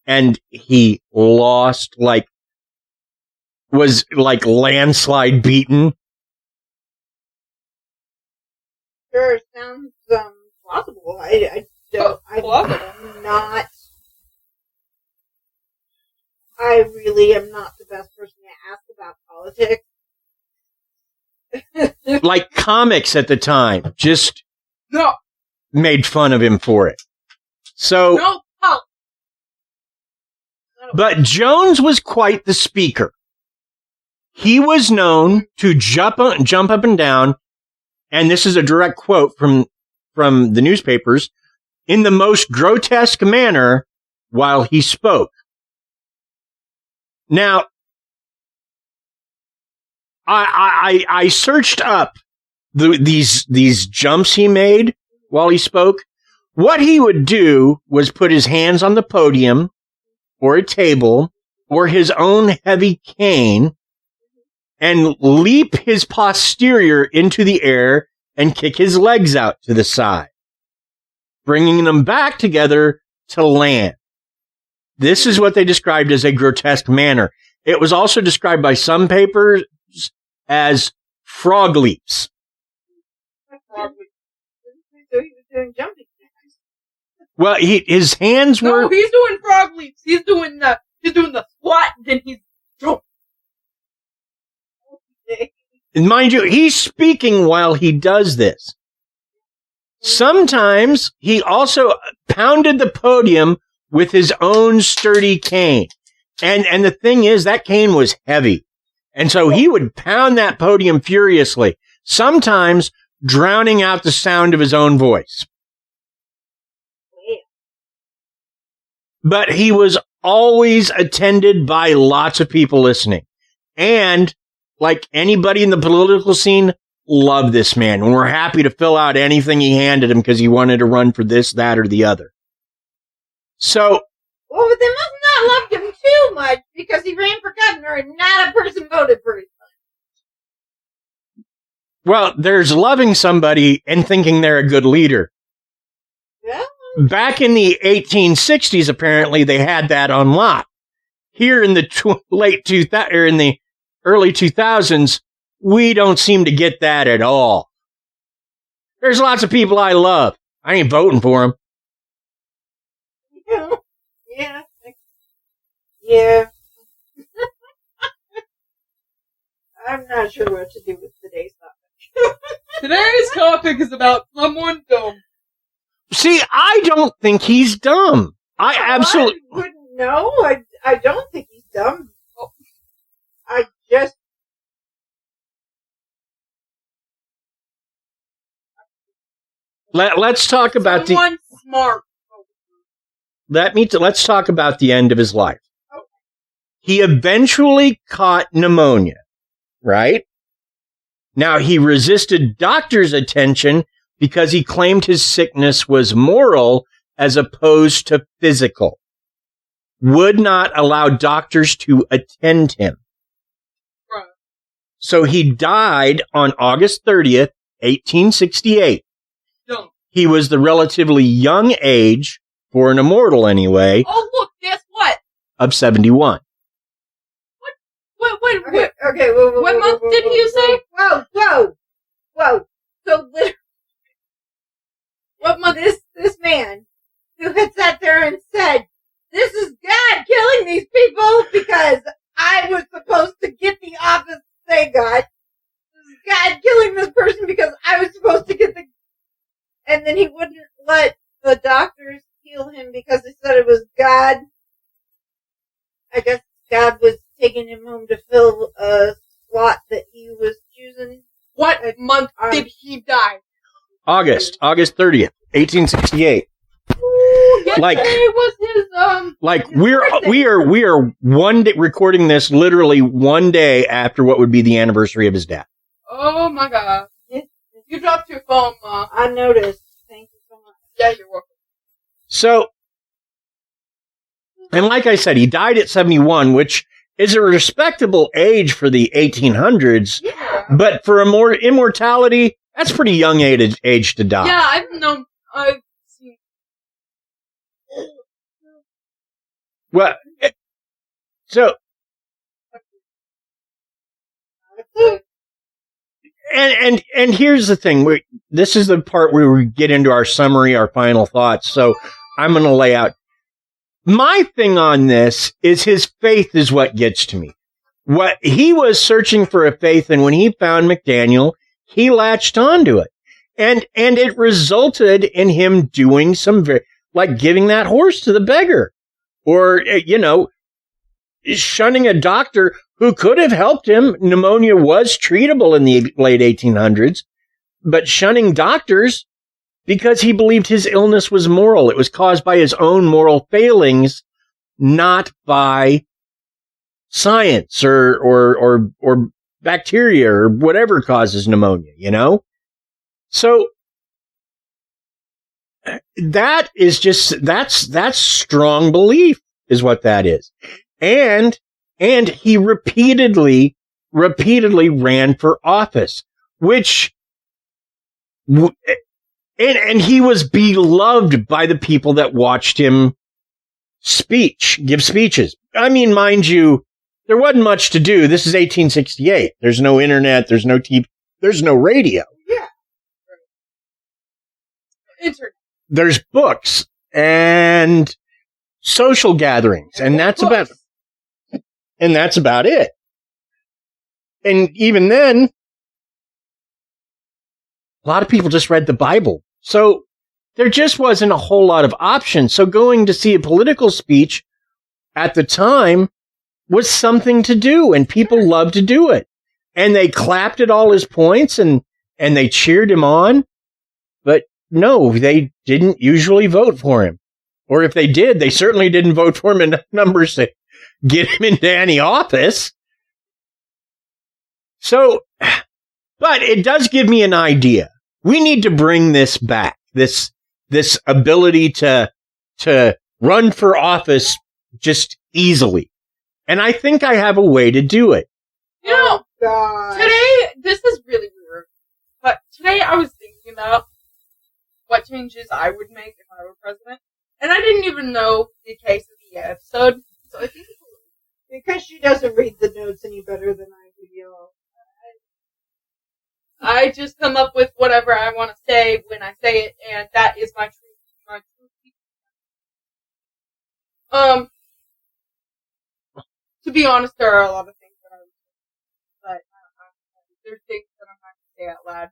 and he lost, was landslide beaten? Sure, sounds plausible. I really am not the best person to ask about politics. Like, comics at the time just made fun of him for it. So, but Jones was quite the speaker. He was known to jump up and down, and this is a direct quote from the newspapers, in the most grotesque manner while he spoke. Now, I searched up these jumps he made while he spoke. What he would do was put his hands on the podium or a table or his own heavy cane and leap his posterior into the air and kick his legs out to the side, bringing them back together to land. This is what they described as a grotesque manner. It was also described by some papers as frog leaps. So he was doing jumping jacks. Well, his hands were... No, he's doing frog leaps. He's doing the squat, then he's jumping. And mind you, he's speaking while he does this. Sometimes he also pounded the podium with his own sturdy cane. And the thing is, that cane was heavy. And so he would pound that podium furiously, sometimes drowning out the sound of his own voice. But he was always attended by lots of people listening. And like anybody in the political scene, loved this man. And we're happy to fill out anything he handed him because he wanted to run for this, that, or the other. So... Well, but they must not loved him too much because he ran for governor and not a person voted for him. Well, there's loving somebody and thinking they're a good leader. Yeah. Back in the 1860s, apparently, they had that on lock. Here in the in the early 2000s, we don't seem to get that at all. There's lots of people I love. I ain't voting for them. Yeah. I'm not sure what to do with today's topic. Today's topic is about someone dumb. See, I don't think he's dumb. I absolutely wouldn't know. I don't think he's dumb. I just... Let's talk about someone smart. Let's talk about the end of his life. Okay. He eventually caught pneumonia, right? Now, he resisted doctors' attention because he claimed his sickness was moral as opposed to physical. Would not allow doctors to attend him. Right. So he died on August 30th, 1868. Dumb. He was the relatively young age, for an immortal anyway, Oh, look, guess what? of 71. Okay, whoa, What month did you say? Whoa. So literally, What month? this man who had sat there and said, "This is God killing these people because I was supposed to get the office they got. This is God killing this person because I was supposed to get the..." And then he wouldn't let the doctors heal him because they said it was God. I guess God was taking him home to fill a slot that he was choosing. What month did he die? August 30th, 1868. Yesterday was his Like birthday. we are one day recording this literally one day after what would be the anniversary of his death. Oh my god. You dropped your phone, Ma. I noticed. Thank you so much. Yeah, you're welcome. So, and like I said, he died at 71, which is a respectable age for the 1800s, Yeah. but for immortality, that's pretty young age to die. Yeah, I've seen. Well, so, and here's the thing. This is the part where we get into our summary, our final thoughts. So I'm going to lay out. My thing on this is his faith is what gets to me. What he was searching for a faith, and when he found McDaniel, he latched onto it. And it resulted in him doing some like giving that horse to the beggar, or, shunning a doctor who could have helped him. Pneumonia was treatable in the late 1800s, but shunning doctors because he believed his illness was moral. It was caused by his own moral failings, not by science or bacteria or whatever causes pneumonia, So that is that's strong belief is what that is. And he repeatedly ran for office, which, and he was beloved by the people that watched him give speeches. I mean, mind you, there wasn't much to do. This is 1868. There's no internet. There's no TV. There's no radio. Yeah. Internet. There's books and social gatherings, and that's about it. And even then, a lot of people just read the Bible. So there just wasn't a whole lot of options. So going to see a political speech at the time was something to do, and people loved to do it. And they clapped at all his points and they cheered him on. But no, they didn't usually vote for him. Or if they did, they certainly didn't vote for him in numbers to get him into any office. So, but it does give me an idea. We need to bring this back. This ability to run for office just easily. And I think I have a way to do it. Today, this is really weird, but today I was thinking about what changes I would make if I were president. And I didn't even know the case of the episode, so I think because she doesn't read the notes any better than I do. I just come up with whatever I want to say when I say it, and that is my truth. To be honest, there are a lot of things that I would say, but there's things that I'm not going to say out loud.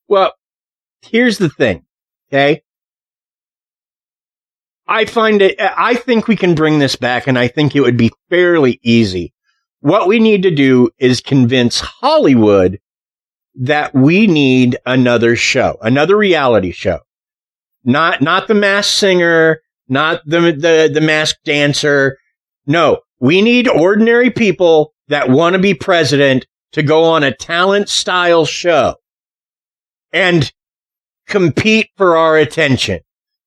Well, here's the thing, okay? I think we can bring this back, and I think it would be fairly easy. What we need to do is convince Hollywood that we need another show, another reality show. Not the Masked Singer, not the Masked Dancer. No, we need ordinary people that want to be president to go on a talent-style show and compete for our attention.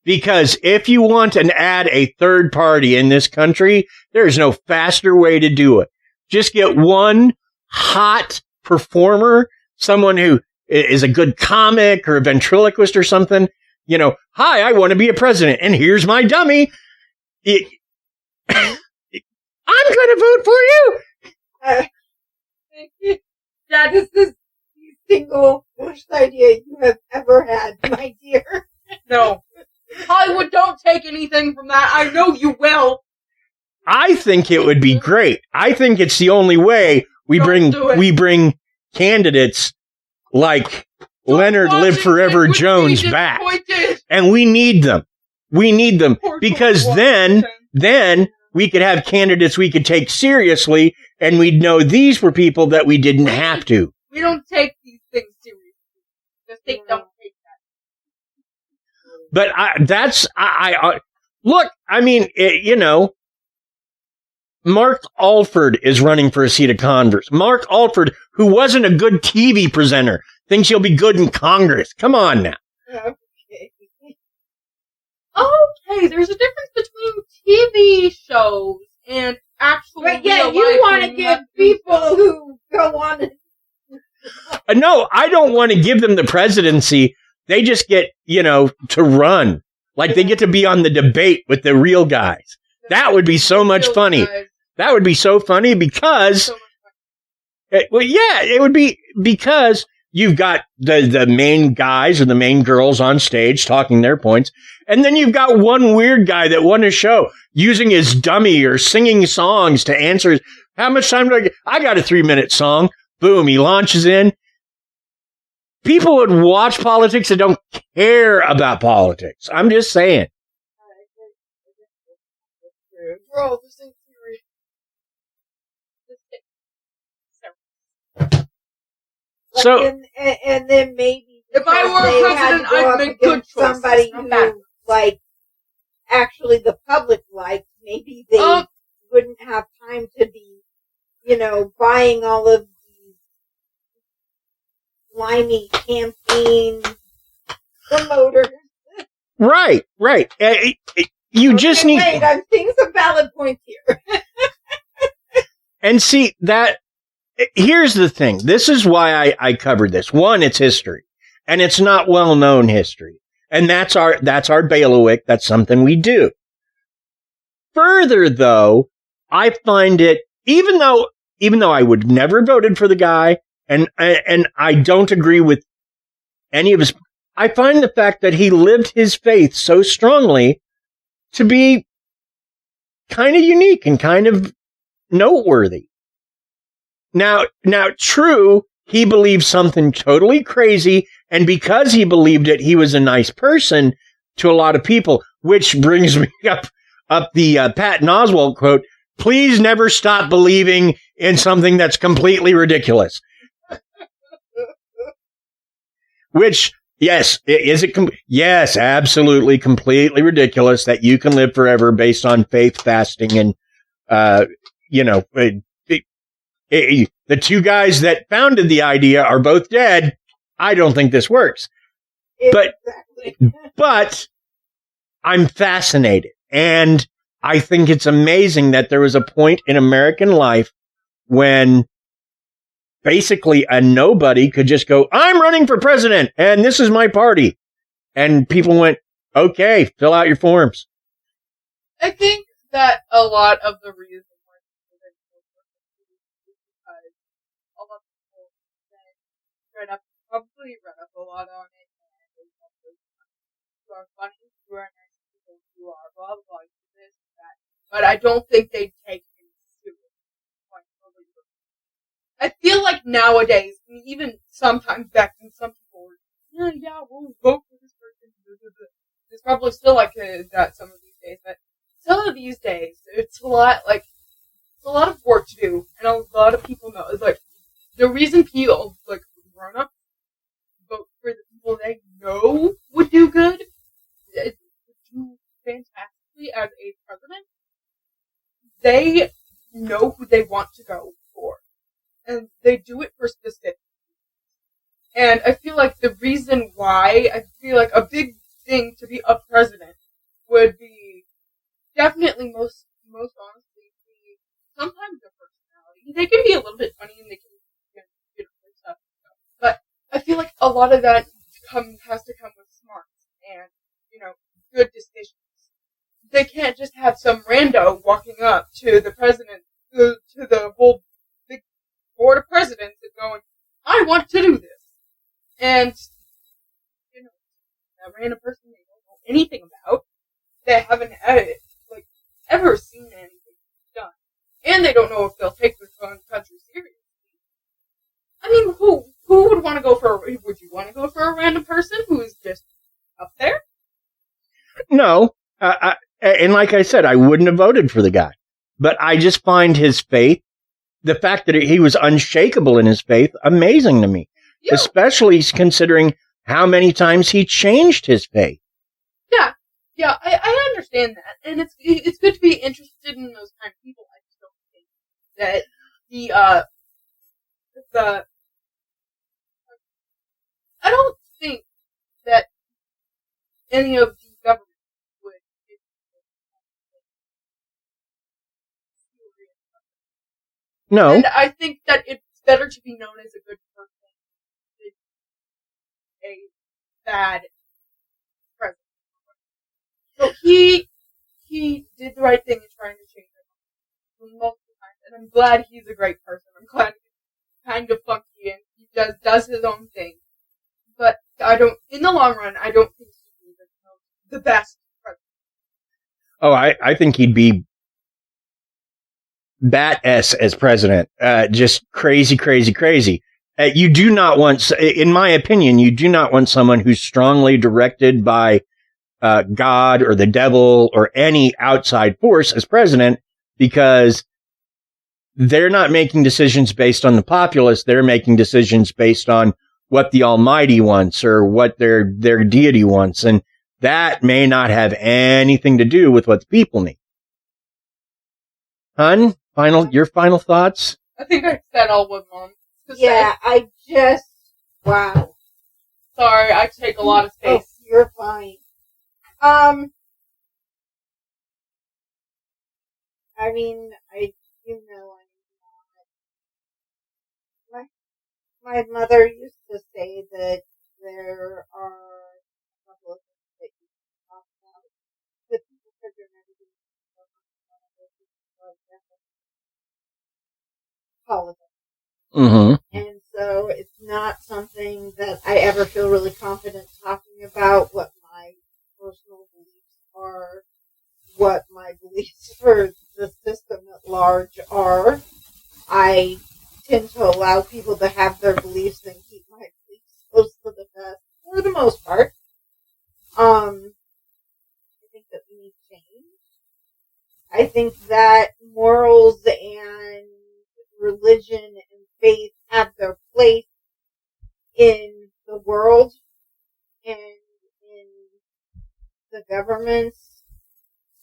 Because if you want to add a third party in this country, there's no faster way to do it. Just get one hot performer, someone who is a good comic or a ventriloquist or something. Hi, I want to be a president, and here's my dummy. I'm going to vote for you. That is the single worst idea you have ever had, my dear. No. Hollywood, don't take anything from that. I know you will. I think it would be great. I think it's the only way we bring candidates like Leonard Live Forever Jones back. And we need them. We need them because then we could have candidates we could take seriously, and we'd know these were people that we didn't have to. We don't take these things seriously. The state don't take But look, I mean, Mark Alford is running for a seat of Congress. Mark Alford, who wasn't a good TV presenter, thinks he'll be good in Congress. Come on now. Okay, there's a difference between TV shows and actual. But yeah, you want to give people who go on. No, I don't want to give them the presidency. They just get, to run. Like they get to be on the debate with the real guys. That would be so much funny. That would be so funny because, it would be because you've got the main guys or the main girls on stage talking their points. And then you've got one weird guy that won a show using his dummy or singing songs to answer. How much time do I get? I got a 3-minute song. Boom. He launches in. People would watch politics and don't care about politics. I'm just saying. Bro, this ain't theory. So, and then maybe if I were president, I'd make good choices. Somebody who, actually the public liked, maybe they wouldn't have time to be, buying all of these slimy campaign promoters. Right. You just need. Wait, I'm seeing some valid points here. And see that. Here's the thing. This is why I covered this. One, it's history, and it's not well-known history, and that's our bailiwick. That's something we do. Further, though, I find it even though I would never voted for the guy, and I don't agree with any of his. I find the fact that he lived his faith so strongly to be kind of unique and kind of noteworthy. Now, true, he believed something totally crazy, and because he believed it, he was a nice person to a lot of people, which brings me up the Patton Oswalt quote, please never stop believing in something that's completely ridiculous. Which, yes, is it? Yes, absolutely, completely ridiculous that you can live forever based on faith, fasting, and, the two guys that founded the idea are both dead. I don't think this works. Exactly. But I'm fascinated. And I think it's amazing that there was a point in American life when basically a nobody could just go, I'm running for president and this is my party. And people went, okay, fill out your forms. I think that a lot of the reason probably read up a lot on it, and they you are funny, you are nice people, you are blah blah blah, you this, that. But I don't think they take it seriously. I feel like nowadays, even sometimes back then, some people were, we'll vote for this person. It's probably still like that some of these days, but some of these days, it's a lot of work to do, and a lot of people know. It's like the reason people grown up vote for the people they know would do good, would do fantastically as a president. They know who they want to go for, and they do it for specific reasons. And I feel like the reason why I feel like a big thing to be a president would be definitely most honestly be sometimes their personality. They can be a little bit funny and they can stuff. But I feel like a lot of that has to come with smarts and, good decisions. They can't just have some rando walking up to the president, to the whole big board of presidents and going, I want to do this. And, that random person they don't know anything about, they haven't ever seen anything done. And they don't know if they'll take their own country seriously. I mean, who would want to go would you want to go for a random person who is just up there? No. And like I said, I wouldn't have voted for the guy. But I just find his faith, the fact that he was unshakable in his faith, amazing to me. Yeah. Especially considering how many times he changed his faith. Yeah, I understand that, and it's good to be interested in those kind of people. I just don't think that I don't think that any of the government would. No. And I think that it's better to be known as a good person than a bad president. So he did the right thing in trying to change it multiple times, and I'm glad he's a great person. I'm glad he's kind of funky and he does his own thing. But in the long run, I don't think he's the best president. Oh, I think he'd be bat-S as president. Just crazy, crazy, crazy. You do not want, in my opinion, you do not want someone who's strongly directed by God or the devil or any outside force as president, because they're not making decisions based on the populace. They're making decisions based on what the Almighty wants or what their deity wants. And that may not have anything to do with what the people need. Hun, your final thoughts? I think I said all what Mom was Yeah, wow. Sorry, I take a lot of space. Oh, you're fine. I mean, my mother used to say that there are a couple of things that you can talk about with people figuring everything out. Politics. Mm-hmm. And so it's not something that I ever feel really confident talking about what my personal beliefs are, what my beliefs for the system at large are. I tend to allow people to have their beliefs and keep my beliefs close to the vest for the most part. I think that we need change. I think that morals and religion and faith have their place in the world and in the governments,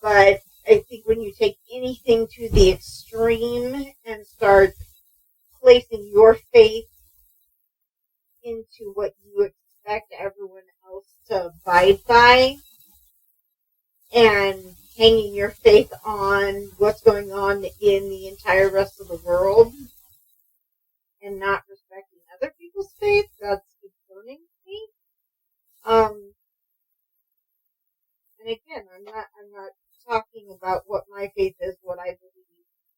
but I think when you take anything to the extreme and start placing your faith into what you expect everyone else to abide by and hanging your faith on what's going on in the entire rest of the world and not respecting other people's faith, that's concerning to me. And again, I'm not talking about what my faith is, what I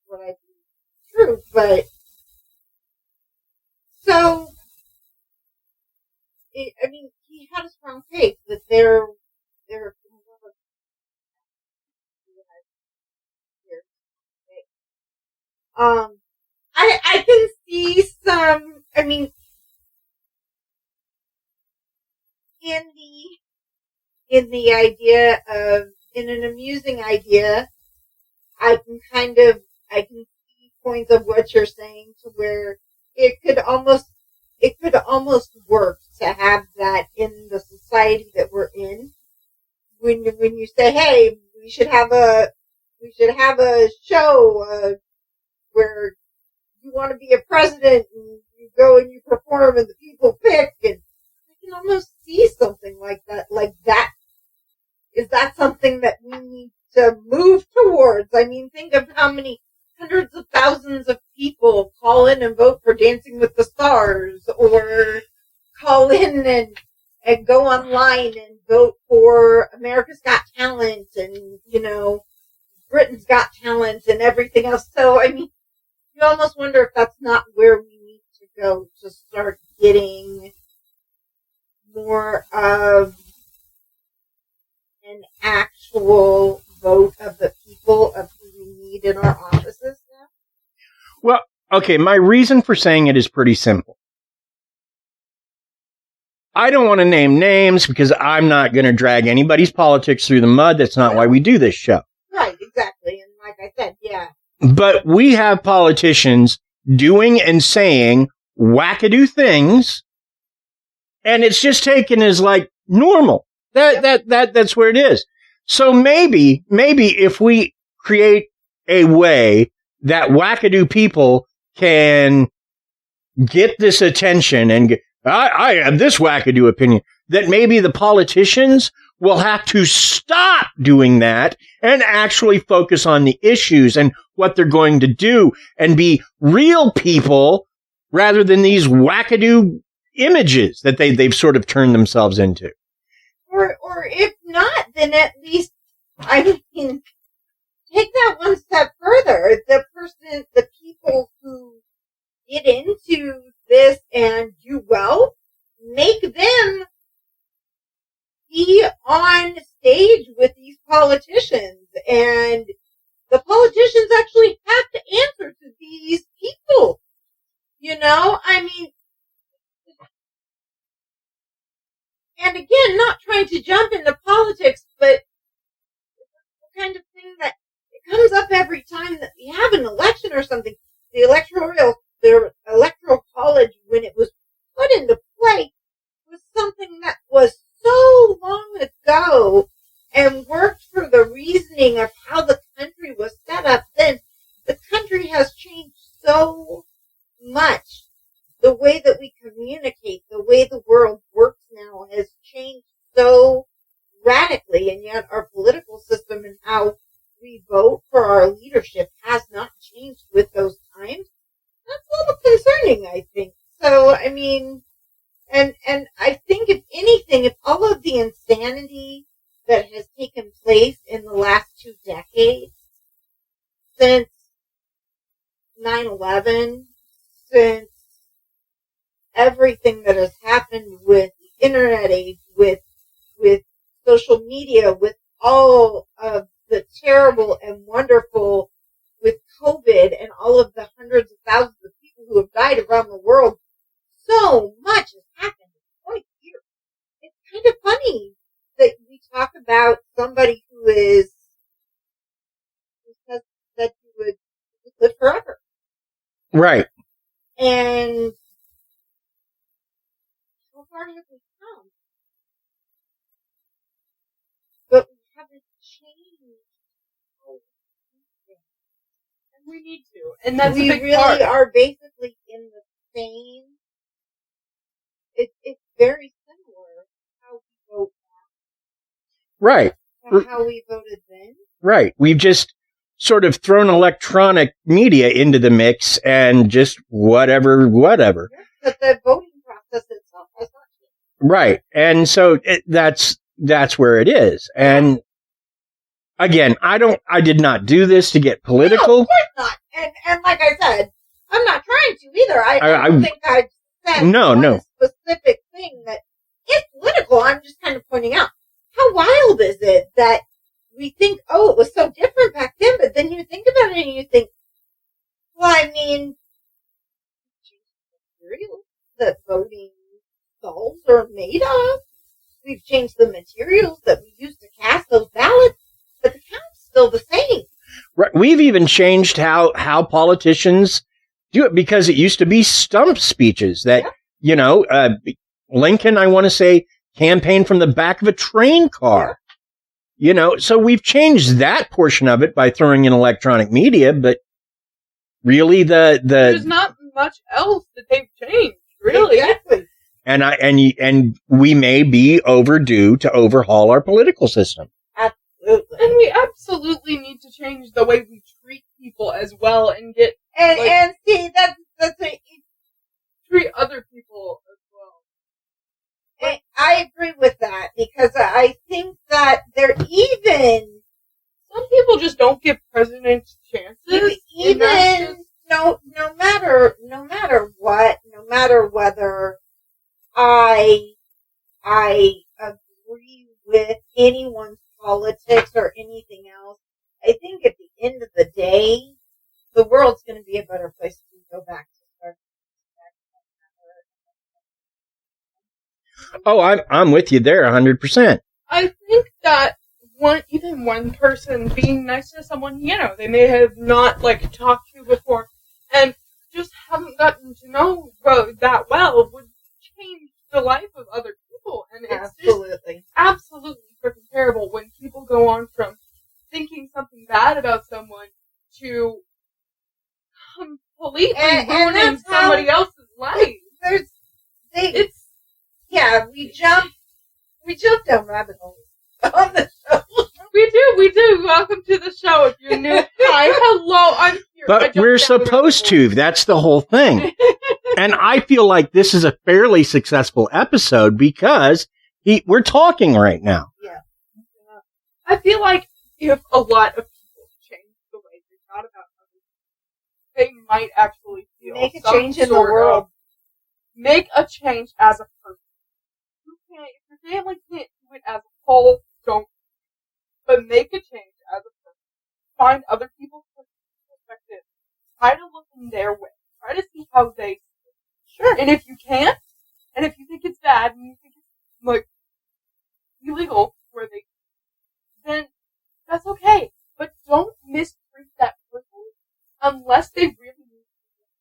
believe true, but so he had a strong faith that there I can see some, in the idea of, in an amusing idea, I can see points of what you're saying to where it could almost work to have that in the society that we're in. When you say, hey, we should have a show, where you want to be a president and you go and you perform and the people pick, and I can almost see something like that. Is that something that we need to move towards? Think of how many hundreds of thousands of people call in and vote for Dancing with the Stars, or call in and go online and vote for America's Got Talent and, Britain's Got Talent and everything else. So, you almost wonder if that's not where we need to go to start getting more of an actual vote of the people of who we need in our offices now? Well, okay, my reason for saying it is pretty simple. I don't want to name names because I'm not going to drag anybody's politics through the mud. That's not why we do this show. Right, exactly. And like I said, yeah. But we have politicians doing and saying wackadoo things, and it's just taken as like normal. That's where it is. So maybe if we create a way that wackadoo people can get this attention and I have this wackadoo opinion, that maybe the politicians will have to stop doing that and actually focus on the issues and what they're going to do and be real people rather than these wackadoo images that they've sort of turned themselves into. Or if not, then at least, I mean, take that one step further. The people who get into this and do well, make them be on stage with these politicians, and the politicians actually have to answer to these people. You know, I mean, and again, not trying to jump into politics, but the kind of thing that it comes up every time that we have an election or something. The electoral college, when it was put into play, was something that was so long ago and worked for the reasoning of how the country was set up then. The country has changed so much. The way that we communicate, the way the world works now has changed so radically, and yet our political system and how we vote for our leadership has not changed with those times. That's a little concerning, I think. So, I mean, and I think if anything, if all of the insanity that has taken place in the last 2 decades, since 9/11, since everything that has happened with the internet age, with social media, with all of the terrible and wonderful, with COVID and all of the hundreds of thousands of people who have died around the world, so much has happened in 20 years. It's kind of funny that we talk about somebody who says that you would live forever. Right. And how far have we come? But we haven't changed how we do things. And we need to. And that's we a big really part. are basically in the same. It's very similar how we vote Right. now to how we voted then. Right. We've just sort of thrown electronic media into the mix and just whatever. But the voting process itself has not changed. Right. And so that's where it is. And again, I did not do this to get political. No, of course not. And like I said, I'm not trying to either. I don't think I said no specific thing that is political. I'm just kind of pointing out how wild is it that we think, oh, it was so different back then, but then you think about it and you think, well, I mean, materials that voting stalls are made of. We've changed the materials that we use to cast those ballots, but the count's still the same. Right. We've even changed how politicians do it, because it used to be stump speeches that, Lincoln, I want to say, campaigned from the back of a train car. So we've changed that portion of it by throwing in electronic media, but really there's not much else that they've changed, really. Exactly. And we may be overdue to overhaul our political system. Absolutely. And we absolutely need to change the way we treat people as well, and get and see that's treat other people as well. And I agree with that, because I think that they're even some people just don't give presidents chances. Even no matter what, no matter whether I agree with anyone's politics or anything else, I think at the end of the day, the world's going to be a better place if we go back to start. Oh, I'm with you there 100%. I think that one person being nice to someone, they may have not talked to before and just haven't gotten to know that well, would change the life of other people. And it's absolutely absolutely freaking terrible when people go on from thinking something bad about someone to completely ruining somebody else's life. We jump down rabbit holes on the show. We do. Welcome to the show. If you're new, hi, hello, I'm here. But we're supposed to. That's the whole thing. And I feel like this is a fairly successful episode because we're talking right now. Yeah. I feel like if a lot of people change the way they thought about others, they might actually feel make a change in the world. Make a change as a person. If your family can't do it as a whole, don't. But make a change as a person. Find other people's perspective. Try to look in their way. Try to see how they see it. Sure. And if you can't, and if you think it's bad, and you think it's like illegal where they, then that's okay. But don't mistreat that person unless they really need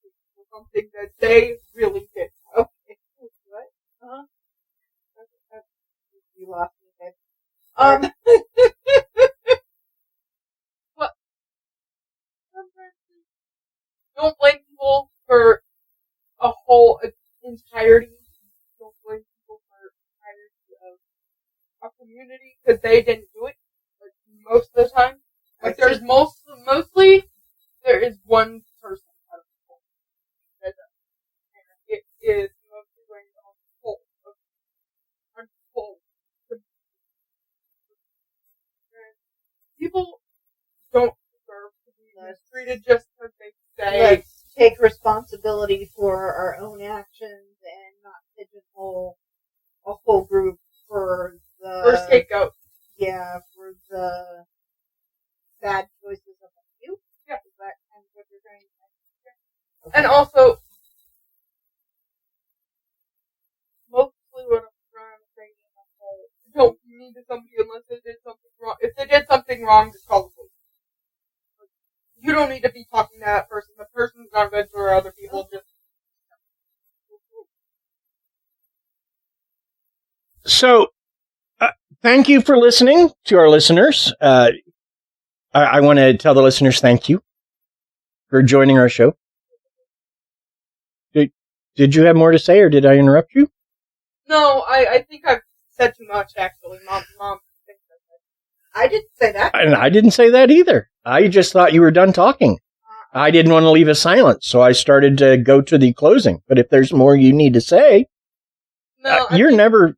to do something that they really did. Okay. What? Uh-huh. You lost me, babe. What? Don't blame people for a whole entirety. Don't blame people for entirety of a community because they didn't do it. Like most of the time, like there's mostly there is one person out of the whole that does, and it is mostly going on the whole. People don't deserve to be mistreated just because they say. Let's take responsibility for our own actions and not pigeonhole a whole group for the scapegoat. Yeah, for the bad choices of a few. Yeah, is that kind of what you're trying to say? Okay. And also, mostly what I'm trying to say is you don't need to somebody unless they did something wrong. If they did something wrong, just call the police. You don't need to be talking to that person. The person's not good for other people. Just So, thank you for listening to our listeners. I want to tell the listeners thank you for joining our show. Did you have more to say, or did I interrupt you? No, I think I've said too much, actually. Mom thinks I didn't say that. And I didn't say that either. I just thought you were done talking. I didn't want to leave it silent, so I started to go to the closing. But if there's more you need to say, no, you're never.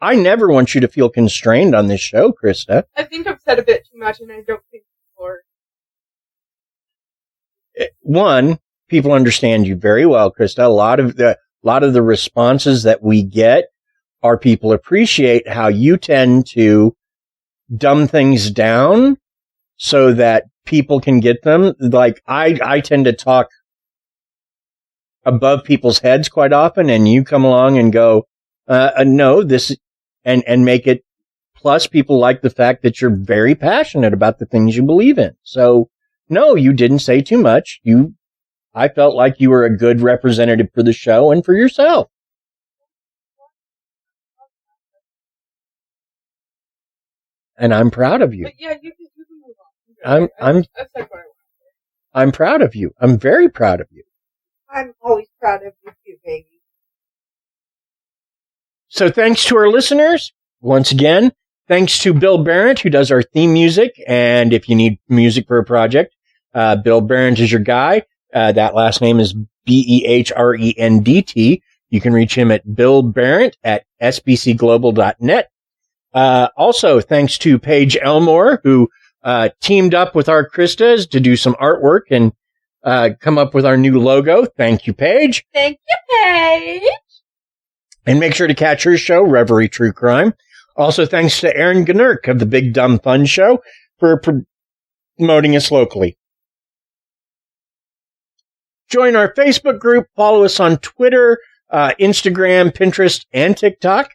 I never want you to feel constrained on this show, Krysta. I think I've said a bit too much, and I don't think more. One, people understand you very well, Krysta. A lot of the responses that we get are people appreciate how you tend to dumb things down so that people can get them. Like I tend to talk above people's heads quite often, and you come along and go, no, this, and make it. Plus, people like the fact that you're very passionate about the things you believe in. So, no, you didn't say too much. I felt like you were a good representative for the show and for yourself. And I'm proud of you. But yeah, you can move on. I've said what I want. I'm proud of you. I'm very proud of you. I'm always proud of you too, baby. So thanks to our listeners. Once again, thanks to Bill Barrett, who does our theme music. And if you need music for a project, Bill Barrett is your guy. That last name is BEHRENDT. You can reach him at Bill Barrett at sbcglobal.net. Also, thanks to Paige Elmore, who teamed up with our Krystas to do some artwork and come up with our new logo. Thank you, Paige. Thank you, Paige. And make sure to catch her show, Reverie True Crime. Also, thanks to Aaron Gnurk of the Big Dumb Fun Show for promoting us locally. Join our Facebook group. Follow us on Twitter, Instagram, Pinterest, and TikTok.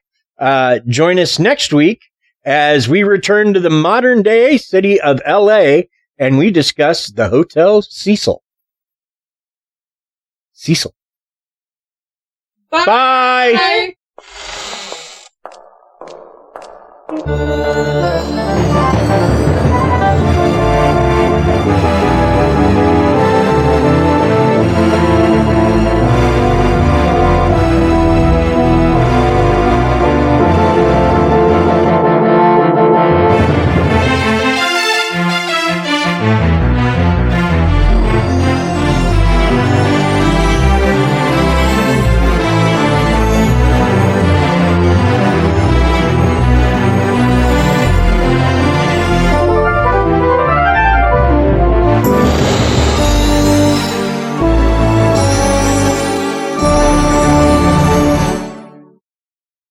Join us next week as we return to the modern-day city of L.A. and we discuss the Hotel Cecil. Cecil. Bye. Bye. Bye.